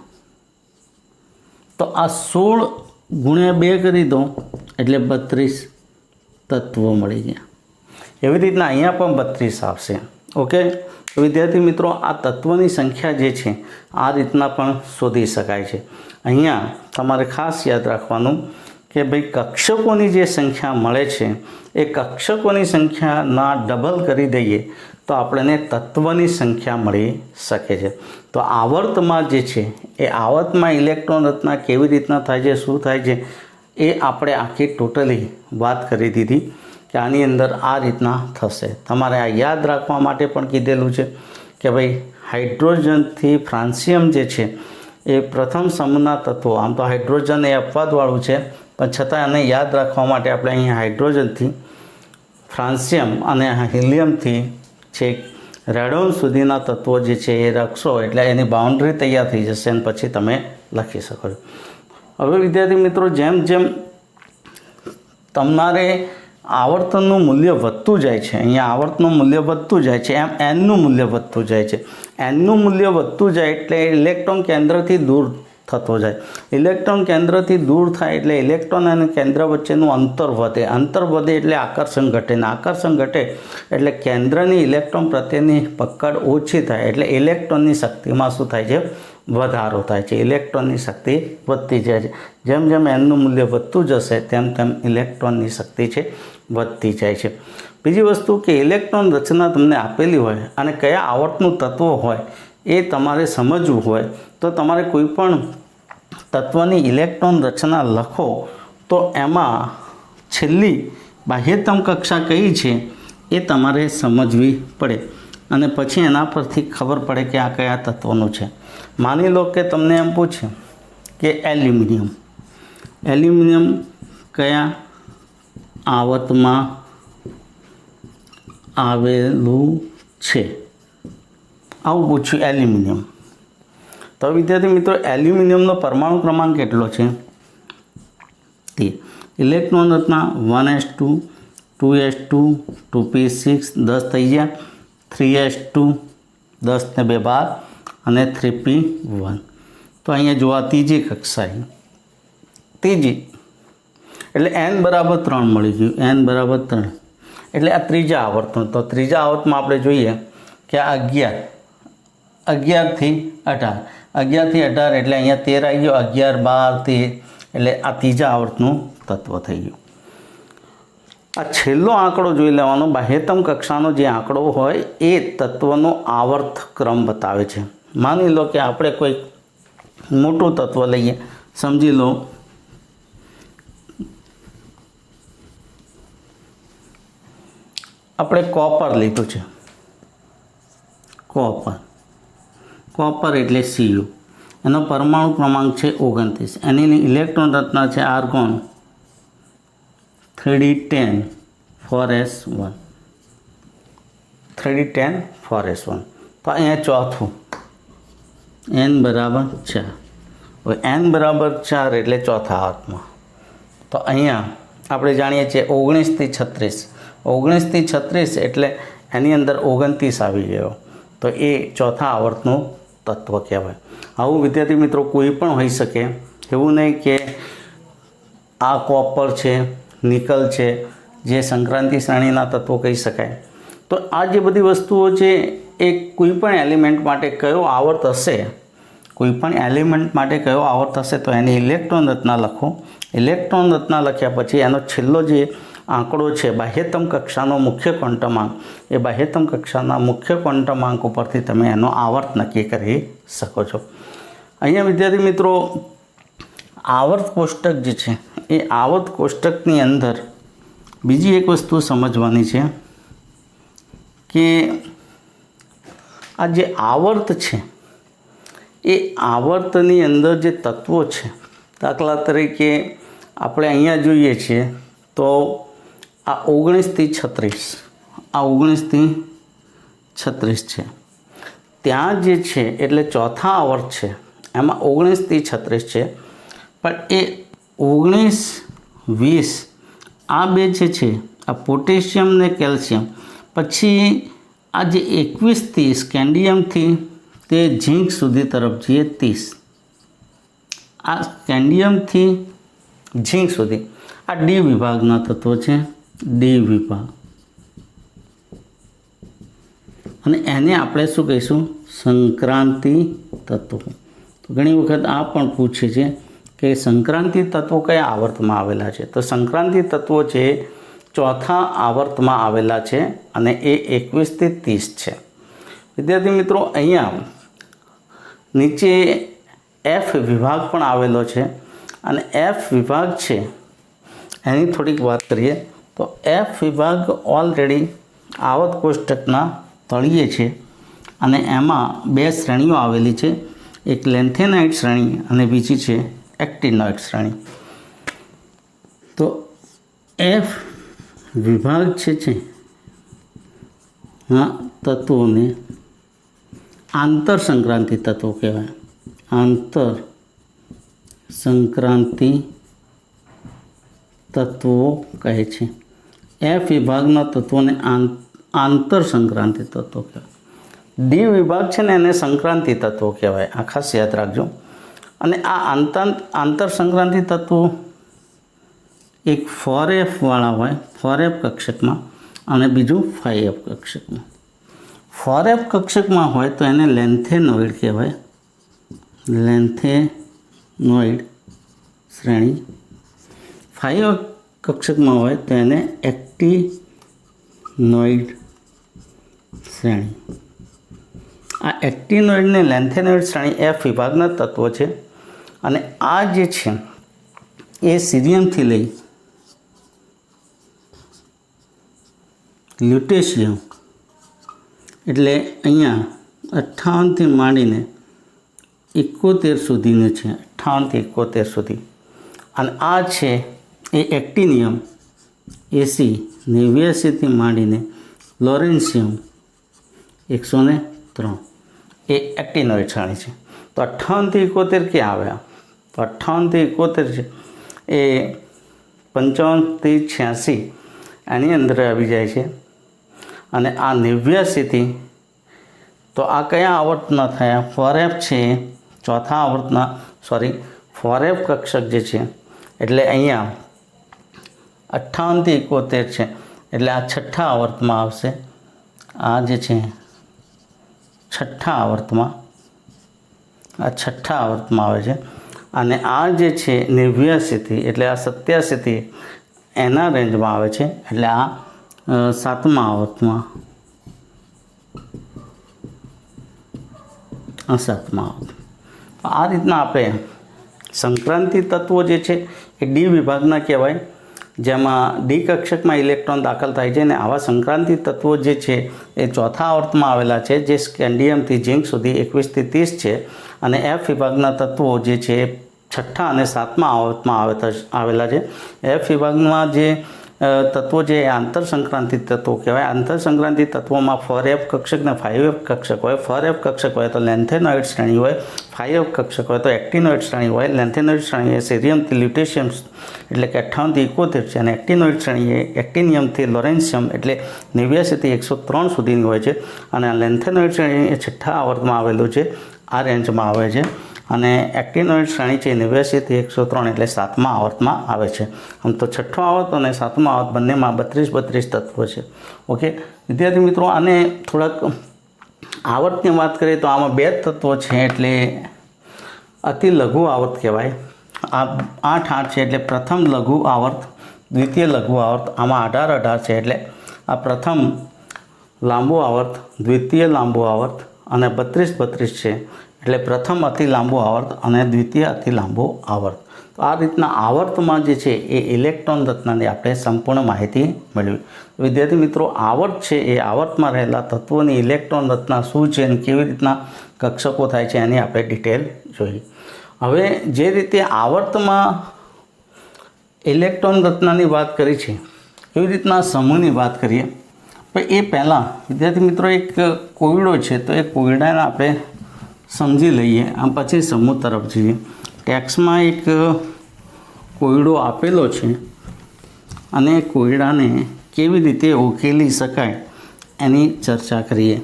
તો આ 16 ગુણ્યા 2 કરી દો એટલે 32 તત્વો મળી ગયા. એવી રીતના અહીંયા પણ 32 આવશે. ઓકે. તો વિદ્યાર્થી મિત્રો આ તત્વોની સંખ્યા જે છે આ રીતના પણ શોધી શકાય છે. અહીંયા તમારે ખાસ યાદ રાખવાનું કે ભાઈ કક્ષકોની જે સંખ્યા મળે છે એ કક્ષકોની સંખ્યાના ડબલ કરી દઈએ તો આપણને તત્વની સંખ્યા મળી શકે છે. તો આવર્તમાં જે છે એ આવર્તમાં ઇલેક્ટ્રોન રચના કેવી રીતના થાય છે, શું થાય છે એ આપણે આખી ટોટલી વાત કરી દીધી કે આની અંદર આ રીતના થશે. તમારે આ યાદ રાખવા માટે પણ કીધેલું છે કે ભાઈ હાઇડ્રોજનથી ફ્રાન્સિયમ જે છે એ પ્રથમ સમૂહના તત્વો, આમ તો હાઇડ્રોજન એ અપવાદવાળું છે પણ છતાં એને યાદ રાખવા માટે આપણે અહીંયા હાઇડ્રોજનથી ફ્રાન્સિયમ અને હિલિયમથી છેક રેડોન સુધીના તત્વો જે છે એ રાખશો એટલે એની બાઉન્ડ્રી તૈયાર થઈ જશે અને પછી તમે લખી શકો છો. હવે વિદ્યાર્થી મિત્રો જેમ જેમ તમારે આવર્તનનું મૂલ્ય વધતું જાય છે, અહીંયા આવર્તનું મૂલ્ય વધતું જાય છે એમ એનનું મૂલ્ય વધતું જાય છે. એનનું મૂલ્ય વધતું જાય એટલે ઇલેક્ટ્રોન કેન્દ્રથી દૂર થતો જાય. ઇલેક્ટ્રોન કેન્દ્રથી દૂર થાય એટલે ઇલેક્ટ્રોન અને કેન્દ્ર વચ્ચેનું અંતર વધે. અંતર વધે એટલે આકર્ષણ ઘટે ને આકર્ષણ ઘટે એટલે કેન્દ્રની ઇલેક્ટ્રોન પ્રત્યેની પકડ ઓછી થાય એટલે ઇલેક્ટ્રોનની શક્તિમાં શું થાય છે? વધારો થાય છે. ઇલેક્ટ્રોનની શક્તિ વધતી જાય છે. જેમ જેમ એનનું મૂલ્ય વધતું જશે તેમ તેમ ઇલેક્ટ્રોનની શક્તિ છે વધતી જાય છે. બીજી વસ્તુ કે ઇલેક્ટ્રોન રચના તમને આપેલી હોય અને કયા આવર્તનું તત્વ હોય એ તમારે સમજવું હોય તો તમારે કોઈ પણ તત્વની ઇલેક્ટ્રોન રચના લખો તો એમાં છેલ્લી બાહ્યતમ કક્ષા કઈ છે એ તમારે સમજવી પડે અને પછી એના પરથી ખબર પડે કે આ કયા તત્વનું છે. માની લો કે તમને એમ પૂછે કે એલ્યુમિનિયમ કયા આવર્તમાં આવેલું છે, આવું પૂછ્યું એલ્યુમિનિયમ. તો વિદ્યાર્થી મિત્રો એલ્યુમિનિયમનો પરમાણુ ક્રમાંક કેટલો છે? તે ઇલેક્ટ્રોન રચના 1s2 2s2 2p6 10 થઈ ગયા, 3s2 10 ને 2 12 અને 3p1. તો અહીંયા જોવા ત્રીજી કક્ષાએ ત્રીજી એટલે n બરાબર 3 મળી ગયું. n બરાબર 3 એટલે આ ત્રીજા આવર્તમાં. તો ત્રીજા આવર્તમાં આપણે જોઈએ કે આ 11 થી 18 એટલે અહીંયા 13 આવી ગયો, 11 12 13 એટલે આ ત્રીજા આવર્તનું તત્વ થઈ ગયું. આ છેલ્લો આંકડો જોઈ લેવાનો. બાહ્યતમ કક્ષાનો જે આંકડો હોય એ તત્વનો આવર્ત ક્રમ બતાવે છે. માની લો કે આપણે કોઈ મોટું તત્વ લઈએ, સમજી લો આપણે કોપર લીધું છે. કોપર એટલે Cu. એનો પરમાણુ ક્રમાંક છે 29. એની ઇલેક્ટ્રોન રચના છે આર્ગોન 3d10 4s1. તો અહીંયા ચોથું n બરાબર 4. હવે n બરાબર 4 એટલે ચોથા આવર્તમાં. તો અહીંયા આપણે જાણીએ છીએ 19 થી 36. 19 થી 36 એટલે એની અંદર 29 આવી ગયો. તો એ ચોથા આવર્તનું તત્વ કહેવાય. આવું વિદ્યાર્થી મિત્રો કોઈ પણ હોઈ શકે, એવું નહીં કે આ કોપર છે, નિકલ છે, જે સંક્રાંતિ શ્રેણીના તત્વો કહી શકાય. તો આ જે બધી વસ્તુઓ છે એ કોઈપણ એલિમેન્ટ માટે કયો આવર્ત હશે, તો એની ઇલેક્ટ્રોન રચના લખો. ઇલેક્ટ્રોન રચના લખ્યા પછી એનો છેલ્લો જે આંકડો છે બાહ્યતમ કક્ષાનો મુખ્ય ક્વોન્ટમાંક, એ બાહ્યતમ કક્ષાના મુખ્ય ક્વોન્ટમાંક ઉપરથી તમે એનો આવર્ત નક્કી કરી શકો છો. અહીંયા વિદ્યાર્થી મિત્રો આવર્ત કોષ્ટક જે છે એ આવર્ત કોષ્ટકની અંદર બીજી એક વસ્તુ સમજવાની છે કે આ જે આવર્ત છે એ આવર્તની અંદર જે તત્વો છે, દાખલા તરીકે આપણે અહીંયા જોઈએ છીએ તો આ 19 થી 36 છે. ત્યાં જે છે એટલે ચોથા આવર્ત છે એમાં 19 થી 36 છે, પણ એ 19 20 આ બે જે છે આ પોટેશિયમ ને કેલ્શિયમ, પછી આ જે 21 થી સ્કેન્ડિયમથી તે ઝીંક સુધી તરફ જઈએ 30. આ સ્કેન્ડિયમથી ઝીંક સુધી આ ડી વિભાગના તત્વો છે, ડી વિભાગ, અને એને આપણે શું કહીશું? સંક્રાંતિ તત્વો. તો ઘણી વખત આ પણ પૂછે છે કે સંક્રાંતિ તત્વો કયા આવર્તમાં આવેલા છે? તો સંક્રાંતિ તત્વો છે ચોથા આવર્તમાં આવેલા છે અને એ 21 થી 30 છે. વિદ્યાર્થી મિત્રો અહીંયા નીચે એફ વિભાગ પણ આવેલો છે અને એફ વિભાગ છે એની થોડીક વાત કરીએ તો એફ વિભાગ ઓલરેડી આવર્ત કોષ્ટકના તળિયે છે અને એમાં બે શ્રેણીઓ આવેલી છે, એક લેન્થેનાઇટ શ્રેણી અને બીજી છે એક્ટિનોઇડ શ્રેણી. તો એફ વિભાગ છે આ તત્વોને આંતર સંક્રાંતિ તત્વો કહેવાય. આંતર સંક્રાંતિ તત્વો કહે છે. એફ વિભાગના તત્વોને આંતર સંક્રાંતિ તત્વો કહેવાય. ડી વિભાગ છે ને એને સંક્રાંતિ તત્વો કહેવાય. આ ખાસ યાદ રાખજો. અને આ આંતર સંક્રાંતિ તત્વો એક 4f વાળા હોય, 4f કક્ષકમાં, અને બીજું 5f કક્ષકમાં. 4f કક્ષકમાં હોય તો એને લેન્થેનોઇડ કહેવાય, લેન્થેનોઇડ શ્રેણી. 5f કક્ષકમાં હોય તો એને એક્ટિનોઇડ શ્રેણી. આ એક્ટિનોઇડ ને લેન્થેનોઇડ શ્રેણી એફ વિભાગના તત્વો છે અને આ જે છે એ સીરિયમથી લઈ લ્યુટેશિયમ એટલે અહીંયા 58થી માંડીને 71 સુધીનું છે, 58થી 71 સુધી. અને આ છે એ એક્ટિનિયમ 80, 89થી માંડીને લોરેન્સિયમ 103 એ એક્ટિનોઇડ શ્રેણી છે. તો 58થી 71 ક્યાં આવ્યા? તો 58થી 71 છે એ 55થી 86 એની અંદર આવી જાય છે. અને આ 89થી તો આ કયા આવર્તના થયા? 4F છે, ચોથા આવર્તના, સોરી 4F કક્ષક જે છે એટલે અહીંયા 58થી 71 છે એટલે આ છઠ્ઠા આવર્તમાં આવશે. આ જે છે છઠ્ઠા આવર્તમાં, આ છઠ્ઠા આવર્તમાં આવે છે. અને આ જે છે 89થી એટલે આ 87થી એના રેન્જમાં આવે છે એટલે આ સાતમા આવર્તમાં, આ સાતમા આવર્ત. આ રીતના આપણે સંક્રાંતિ તત્વો જે છે એ ડી વિભાગના કહેવાય, જેમાં ડી કક્ષકમાં ઇલેક્ટ્રોન દાખલ થાય છે. અને આવા સંક્રાંતિ તત્વો જે છે એ ચોથા આવર્તમાં આવેલા છે, જે સ્કેન્ડિયમથી ઝિંક સુધી 21થી 30 છે. અને એફ વિભાગના તત્વો જે છે છઠ્ઠા અને સાતમા આવર્તમાં આવેલા છે. એફ વિભાગમાં જે તત્વો જે આંતર સંક્રાંતિ તત્વો કહેવાય. આંતર સંક્રાંતિ તત્વોમાં 4F કક્ષક ને 5F કક્ષક હોય. 4F કક્ષક હોય તો લેન્થેનોઇડ શ્રેણી હોય, 5F કક્ષક હોય તો એક્ટિનોઇડ શ્રેણી હોય. લેન્થેનોઇડ શ્રેણી એ સીરિયમથી લ્યુટેશિયમ એટલે કે 58થી 71 છે, અને એક્ટિનોઇડ શ્રેણી એ એક્ટિનિયમથી લોરેન્સિયમ એટલે 89થી 103 સુધીની હોય છે. અને આ લેન્થેનોઇડ શ્રેણી એ છઠ્ઠા આવર્તમાં આવેલું છે, આ રેન્જમાં આવે છે. અને એક્ટિનોઇડ શ્રેણી છે 89થી 103 એટલે સાતમા આવર્તમાં આવે છે. આમ તો છઠ્ઠો આવર્ત અને સાતમા આવર્ત બંનેમાં 32 તત્વો છે. ઓકે વિદ્યાર્થી મિત્રો, આને થોડાક આવર્તની વાત કરીએ તો આમાં 2 તત્વો છે એટલે અતિ લઘુ આવર્ત કહેવાય. આ 8 છે એટલે પ્રથમ લઘુ આવર્ત, દ્વિતીય લઘુ આવર્ત. આમાં 18 છે એટલે આ પ્રથમ લાંબુ આવર્ત, દ્વિતીય લાંબુ આવર્ત, અને 32 છે એટલે પ્રથમ અતિ લાંબુ આવર્ત અને દ્વિતીય અતિ લાંબુ આવર્ત. તો આ રીતના આવર્તમાં જે છે એ ઇલેક્ટ્રોન રચનાની આપણે સંપૂર્ણ માહિતી મેળવી. વિદ્યાર્થી મિત્રો, આવર્ત છે એ આવર્તમાં રહેલા તત્વોની ઇલેક્ટ્રોન રચના શું છે અને કેવી રીતના કક્ષકો થાય છે એની આપણે ડિટેલ જોઈએ. હવે જે રીતે આવર્તમાં ઇલેક્ટ્રોન રચનાની વાત કરી છે એવી રીતના સમૂહની વાત કરીએ. પણ એ પહેલાં વિદ્યાર્થી મિત્રો એક કોયડો છે તો એ કોયડાને આપણે સમજી લઈએ, આમ પછી સમૂહ તરફ જઈએ. ટેક્સ્ટમાં એક કોયડો આપેલો છે અને કોયડાને કેવી રીતે ઉકેલી શકાય એની ચર્ચા કરીએ.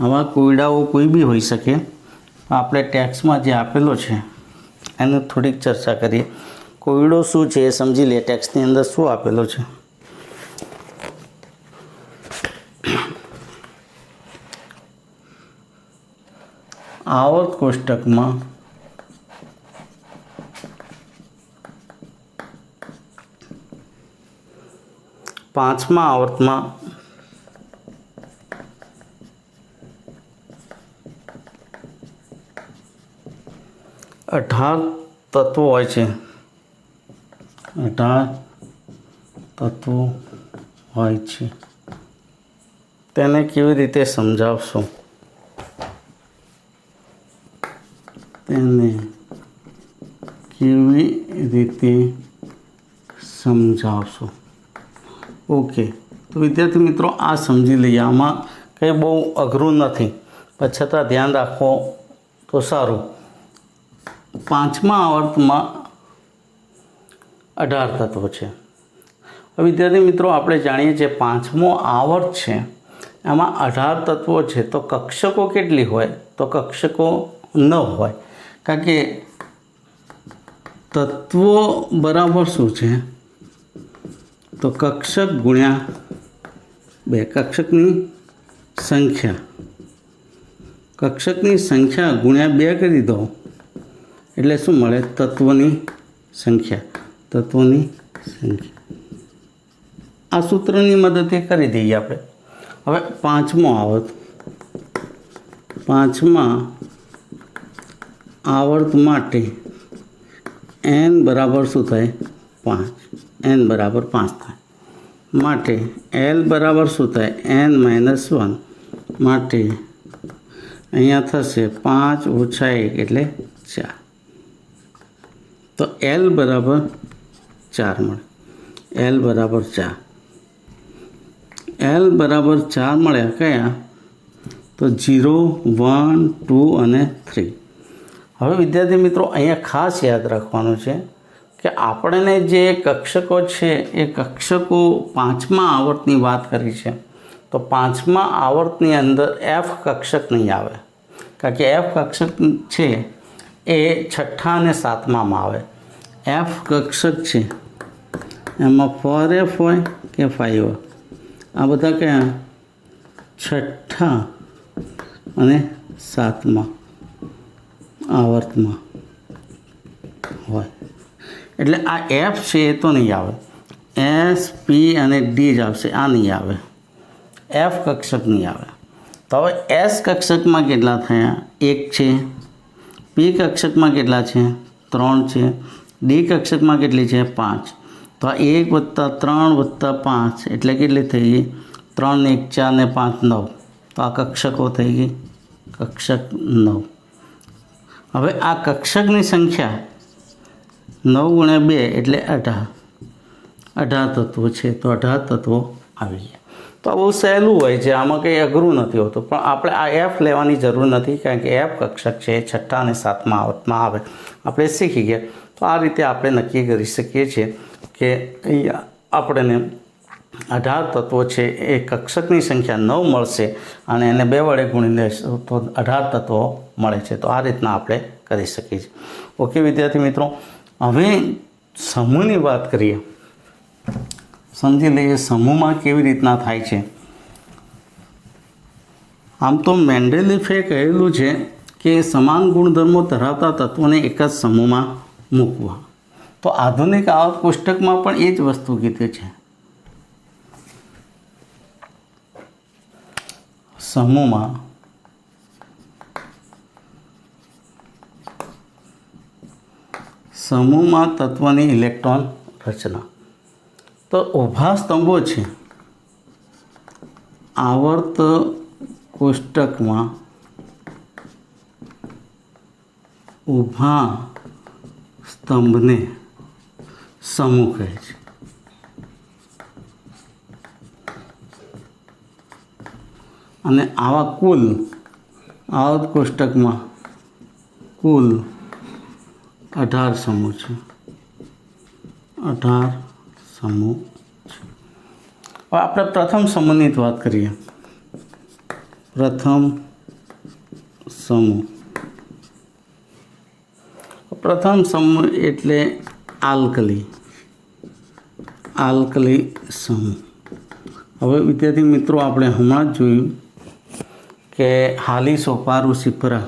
આવા કોયડાઓ કોઈ બી હોઈ શકે. આપણે ટેક્સ્ટમાં જે આપેલો છે એની થોડીક ચર્ચા કરીએ. કોયડો શું છે એ સમજી લઈએ. ટેક્સ્ટની અંદર શું આપેલો છે. આવર્ત કોષ્ટકમાં પાંચમા આવર્તમાં 18 તત્વો હોય છે. 18 તત્વો હોય છે. તેને કેવી રીતે સમજાવશો? તેને કેવી રીતે સમજાવશો? ઓકે, તો વિદ્યાર્થી મિત્રો આ સમજી લઈએ. આમાં કંઈ બહુ અઘરું નથી, પણ છતાં ધ્યાન રાખો તો સારું. પાંચમા આવર્તમાં 18 તત્વો છે. વિદ્યાર્થી મિત્રો આપણે જાણીએ છીએ પાંચમો આવર્ત છે એમાં 18 તત્વો છે. તો કક્ષકો કેટલી હોય? તો કક્ષકો 9 હોય. કારણ કે તત્વો બરાબર શું છે? તો કક્ષક ગુણ્યા 2. કક્ષકની સંખ્યા ગુણ્યા 2 કરી દો એટલે શું મળે? તત્વોની સંખ્યા. આ સૂત્રની મદદથી કરી દઈએ આપણે. હવે પાંચમો આવર્ત, પાંચમા આવર્ત માટે n બરાબર શું થાય 5, n બરાબર 5 થાય માટે l બરાબર શું થાય n-1 માટે અહીંયા થશે 5 - 1 એટલે 4, તો l બરાબર 4 મળે, l બરાબર 4, l બરાબર 4 મળ્યા કયા તો 0, 1, 2 અને 3। હવે વિદ્યાર્થી મિત્રો અહીંયા ખાસ યાદ રાખવાનું છે કે આપણને જે કક્ષકો છે એ કક્ષકો 5મા આવર્તની વાત કરી છે, તો 5મા આવર્તની અંદર f કક્ષક નહીં આવે, કારણ કે f કક્ષક છે એ 6ઠ્ઠા અને 7મામાં આવે। f કક્ષક છે એમાં 4f હોય કે 5 હોય, આ બધા કયા 6ઠ્ઠા અને 7મા આવર્તમાં હોય, એટલે આ f છે એ તો નહીં આવે, s, p અને d જ આવશે, આ નહીં આવે, f કક્ષક નહીં આવે। તો હવે s કક્ષકમાં કેટલા થયા 1 છે, p કક્ષકમાં કેટલા છે 3 છે, d કક્ષકમાં કેટલી છે 5, તો આ 1 + 3 + 5 એટલે કેટલી થઈ ગઈ 3 ને 1 4 ને 5 9, તો આ કક્ષકો થઈ ગઈ કક્ષક 9। હવે આ કક્ષકની સંખ્યા 9 × 2 એટલે 18, 18 તત્વો છે, તો 18 તત્વો આવી ગયા। તો આ બહુ સહેલું હોય છે, આમાં કંઈ અઘરું નથી હોતું, પણ આપણે આ f લેવાની જરૂર નથી, કારણ કે f કક્ષક છે 6ઠ્ઠા અને 7મા આવર્તમાં આવે, આપણે શીખી ગયા। તો આ રીતે આપણે નક્કી કરી શકીએ છીએ કે અહીંયા આપણને 18 તત્વો છે એ કક્ષકની સંખ્યા 9 મળશે અને એને 2 વડે ગુણી લેશું તો 18 તત્વો મળે છે। તો આ રીતના આપણે કરી શકીએ છીએ। ઓકે વિદ્યાર્થી મિત્રો, હવે સમૂહની વાત કરીએ, સમજી લઈએ સમૂહમાં કેવી રીતના થાય છે। આમ તો મેન્ડેલિફે કહેલું છે કે સમાન ગુણધર્મો ધરાવતા તત્વોને એક જ સમૂહમાં મૂકવા, તો આધુનિક આવર્ત કોષ્ટકમાં પણ એ જ વસ્તુ કીધી છે। સમૂહમાં તત્વની ઇલેક્ટ્રોન રચના, તો ઊભા સ્તંભો છે આવર્ત કોષ્ટકમાં ઊભા સ્તંભને સમૂહ કહે છે, અને આવા કુલ આવર્ત કોષ્ટકમાં કુલ 18 સમૂહ છે, 18 સમૂહ છે। હવે આપણે પ્રથમ સમૂહની જ વાત કરીએ। પ્રથમ સમૂહ એટલે આલ્કલી સમૂહ। હવે વિદ્યાર્થી મિત્રો, આપણે હમણાં જ જોયું કે હાલીસોપારુસિફરા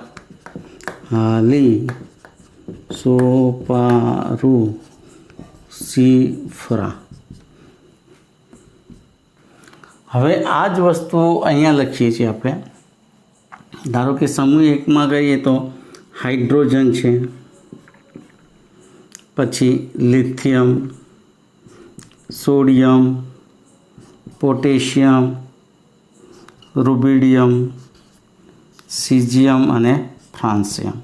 હવે આ જ વસ્તુ અહીંયા લખીએ છીએ આપણે। ધારો કે સમૂહ 1માં ગઈએ તો હાઇડ્રોજન છે, પછી lithium, sodium, potassium, rubidium, caesium અને ફ્રાન્સિયમ।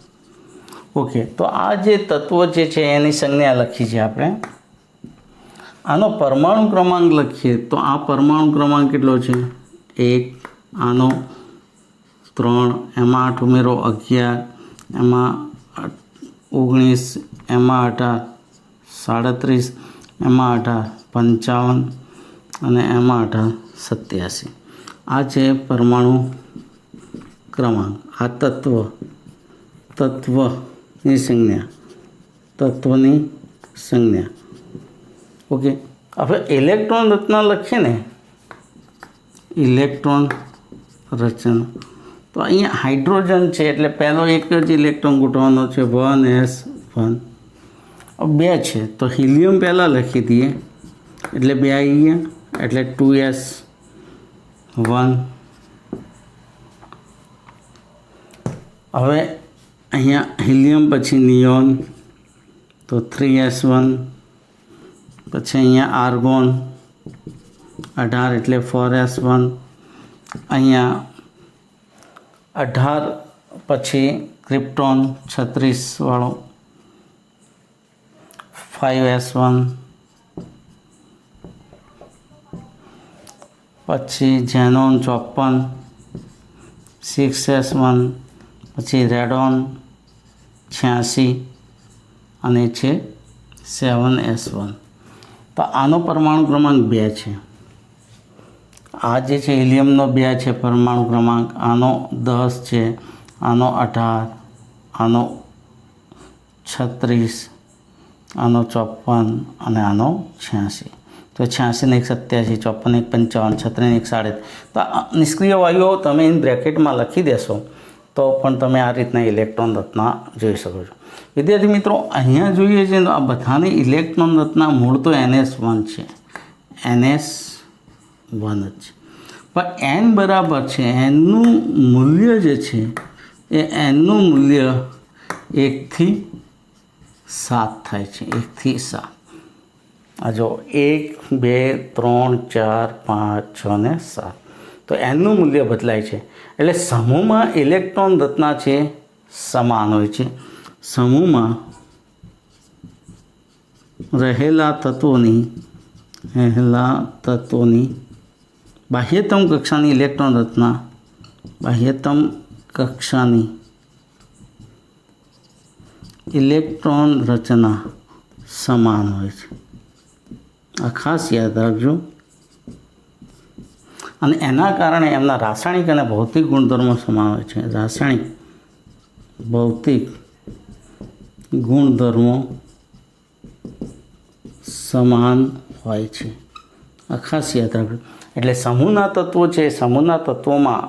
ઓકે, તો આ જે તત્વો જે છે એની સંજ્ઞા લખી છે આપણે। આનો પરમાણુ ક્રમાંક લખીએ તો આ પરમાણુ ક્રમાંક કેટલો છે 1, આનો 3, એમાં 8 ઉમેરો 11, એમાં 19, એમાં 18 37, એમાં 18 55 અને એમાં 18 87। આ છે પરમાણુ ક્રમાંક, આ તત્વની સંજ્ઞા। ઓકે, હવે ઇલેક્ટ્રોન રચના લખીએ ને, ઇલેક્ટ્રોન રચના, તો અહીંયા હાઇડ્રોજન છે એટલે પહેલો એક જ ઇલેક્ટ્રોન ગોઠવવાનો છે 1s1, 2 છે તો હિલિયમ પહેલાં લખી દઈએ એટલે 2 આવી ગયા, એટલે 2s1। હવે અહીંયા હિલિયમ પછી નિયોન, તો તો 3s1 પછી અહીંયા આર્ગોન 18 એટલે 4s1 અહીંયા 18 પછી ક્રિપ્ટોન 36 વાળો 5s1 પછી ઝેનોન 54 6s1 પછી રેડોન 86 અને છે 7s1. તો આનો પરમાણુ ક્રમાંક 2 છે. આ જે છે હિલિયમનો 2 છે પરમાણુ ક્રમાંક, આનો 10 છે, આનો 18, આનો 36, આનો 54 અને આનો 86. તો 86 ને 187, 54 ને 55, 36 ને 138. તો આ નિષ્ક્રિય વાયુઓ તમે ઇન બ્રેકેટમાં લખી દેશો તો પણ તમે આ રીતના ઇલેક્ટ્રોન રચના જોઈ શકો છો. વિદ્યાર્થી મિત્રો, અહીંયા જોઈએ છે આ બધાની ઇલેક્ટ્રોન રચના મૂળ તો NS1 છે, NS1 જ છે. પણ n બરાબર છે, nનું મૂલ્ય જે છે એ nનું મૂલ્ય 1 થી 7 થાય છે. 1 થી 7. આ જો 1, 2, 3, 4, 5, 6 ને 7. તો nનું મૂલ્ય બદલાય છે. એટલે સમૂહમાં ઇલેક્ટ્રોન રચના છે સમાન હોય છે. સમૂહમાં રહેલા તત્વોની બાહ્યતમ કક્ષાની ઇલેક્ટ્રોન રચના સમાન હોય છે. આ ખાસ યાદ રાખજો. અને એના કારણે એમના રાસાયણિક અને ભૌતિક ગુણધર્મો સમાન હોય છે. રાસાયણિક ભૌતિક ગુણધર્મો સમાન હોય છે. આ ખાસ યાદ રાખજો. એટલે સમૂહના તત્વો છે, સમૂહના તત્વોમાં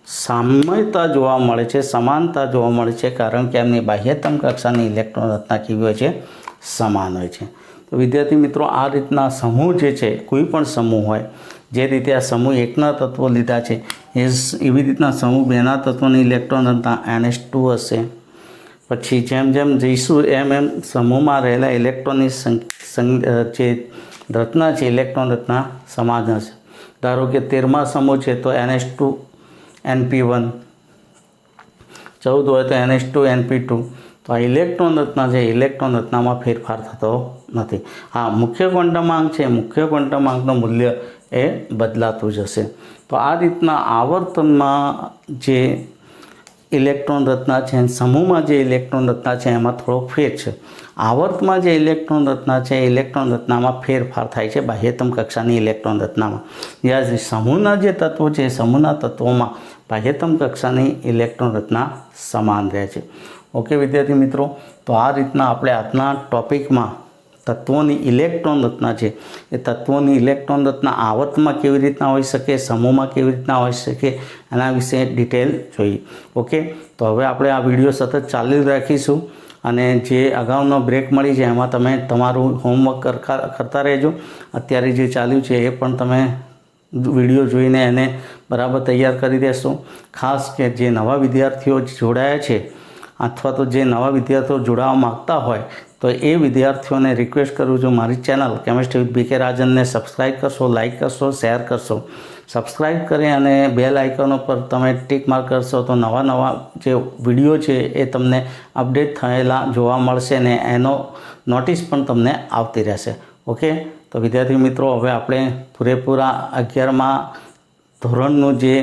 સામ્યતા જોવા મળે છે, સમાનતા જોવા મળે છે, કારણ કે એમની બાહ્યતમ કક્ષાની ઇલેક્ટ્રોન રચના કેવી હોય છે? સમાન હોય છે. તો વિદ્યાર્થી મિત્રો, આ રીતના સમૂહ જે છે, કોઈ પણ સમૂહ હોય, જે રીતે આ સમૂહ 1ના તત્વો લીધા છે એવી રીતના સમૂહ 2ના તત્વોની ઇલેક્ટ્રોન રચના NH2 હશે. પછી જેમ જેમ જઈશું એમ સમૂહમાં રહેલા ઇલેક્ટ્રોનની જે રચના છે, ઇલેક્ટ્રોન રચના સમાન હશે. ધારો કે 13મા સમૂહ છે તો NH2 NP1, 14 હોય તો NH2 NP2. તો આ ઇલેક્ટ્રોન રચના છે, ઇલેક્ટ્રોન રચનામાં ફેરફાર થતો નથી. હા, મુખ્ય ક્વોન્ટમાંક છે, મુખ્ય ક્વોન્ટમાંકનું મૂલ્ય એ બદલાતું જશે. તો આ રીતના આવર્તનમાં જે ઇલેક્ટ્રોન રચના છે, સમૂહમાં જે ઇલેક્ટ્રોન રચના છે એમાં થોડોક ફેર છે. આવર્તમાં જે ઇલેક્ટ્રોન રચના છે, ઇલેક્ટ્રોન રચનામાં ફેરફાર થાય છે બાહ્યતમ કક્ષાની ઇલેક્ટ્રોન રચનામાં. જ્યારે સમૂહના જે તત્વો છે, સમૂહના તત્વોમાં બાહ્યતમ કક્ષાની ઇલેક્ટ્રોન રચના સમાન રહે છે. ઓકે વિદ્યાર્થી મિત્રો, તો આ રીતના આપણે આજના ટોપિકમાં તત્વોની ઇલેક્ટ્રોન રચના છે, એ તત્વોની ઇલેક્ટ્રોન રચના આવર્તમાં કેવી રીતના હોઈ શકે, સમૂહમાં કેવી રીતના હોઈ શકે, એના વિશે ડિટેલ જોઈ. ઓકે, તો હવે આપણે આ વિડીયો સતત ચાલુ રાખીશું. અને જે અગાઉનો બ્રેક મળી છે એમાં તમે તમારું હોમવર્ક કરતા રહેજો. અત્યારે જે ચાલ્યું છે એ પણ તમે વિડીયો જોઈને એને બરાબર તૈયાર કરી દેશો. ખાસ કે જે નવા વિદ્યાર્થીઓ જોડાયા છે અથવા તો જે નવા વિદ્યાર્થીઓ જોડાવા માગતા હોય તો એ વિદ્યાર્થીઓને રિક્વેસ્ટ કરું છું, મારી ચેનલ કેમિસ્ટ્રી વિથ BK રાજનને સબસ્ક્રાઈબ કરશો, લાઇક કરશો, શેર કરશો. સબસ્ક્રાઈબ કરી અને બેલ આઇકન પર તમે ટિક માર્ક કરશો તો નવા જે વિડીયો છે એ તમને અપડેટ થયેલા જોવા મળશે ને એનો નોટિસ પણ તમને આવતી રહેશે. ઓકે, તો વિદ્યાર્થી મિત્રો, હવે આપણે પૂરેપૂરા 11મા ધોરણનું જે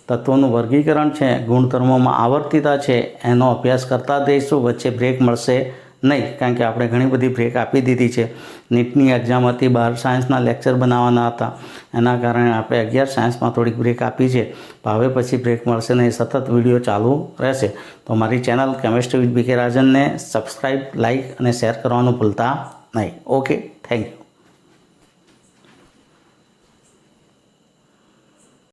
તત્વોનું વર્ગીકરણ છે, ગુણધર્મોમાં આવર્તિતા છે, એનો અભ્યાસ કરતા જઈશું. વચ્ચે બ્રેક મળશે નહીં, કારણ કે આપણે ઘણી બધી બ્રેક આપી દીધી છે. નીટની એક્ઝામ હતી, 12 સાયન્સના લેક્ચર બનાવવાના હતા, એના કારણે આપણે 11 સાયન્સમાં થોડીક બ્રેક આપી છે. હવે પછી બ્રેક મળશે નહીં, સતત વિડીયો ચાલુ રહેશે. તો મારી ચેનલ કેમિસ્ટ્રી વિથ BK રાજનને સબસ્ક્રાઈબ, લાઇક અને શેર કરવાનું ભૂલતા નહીં. Okay, thank you.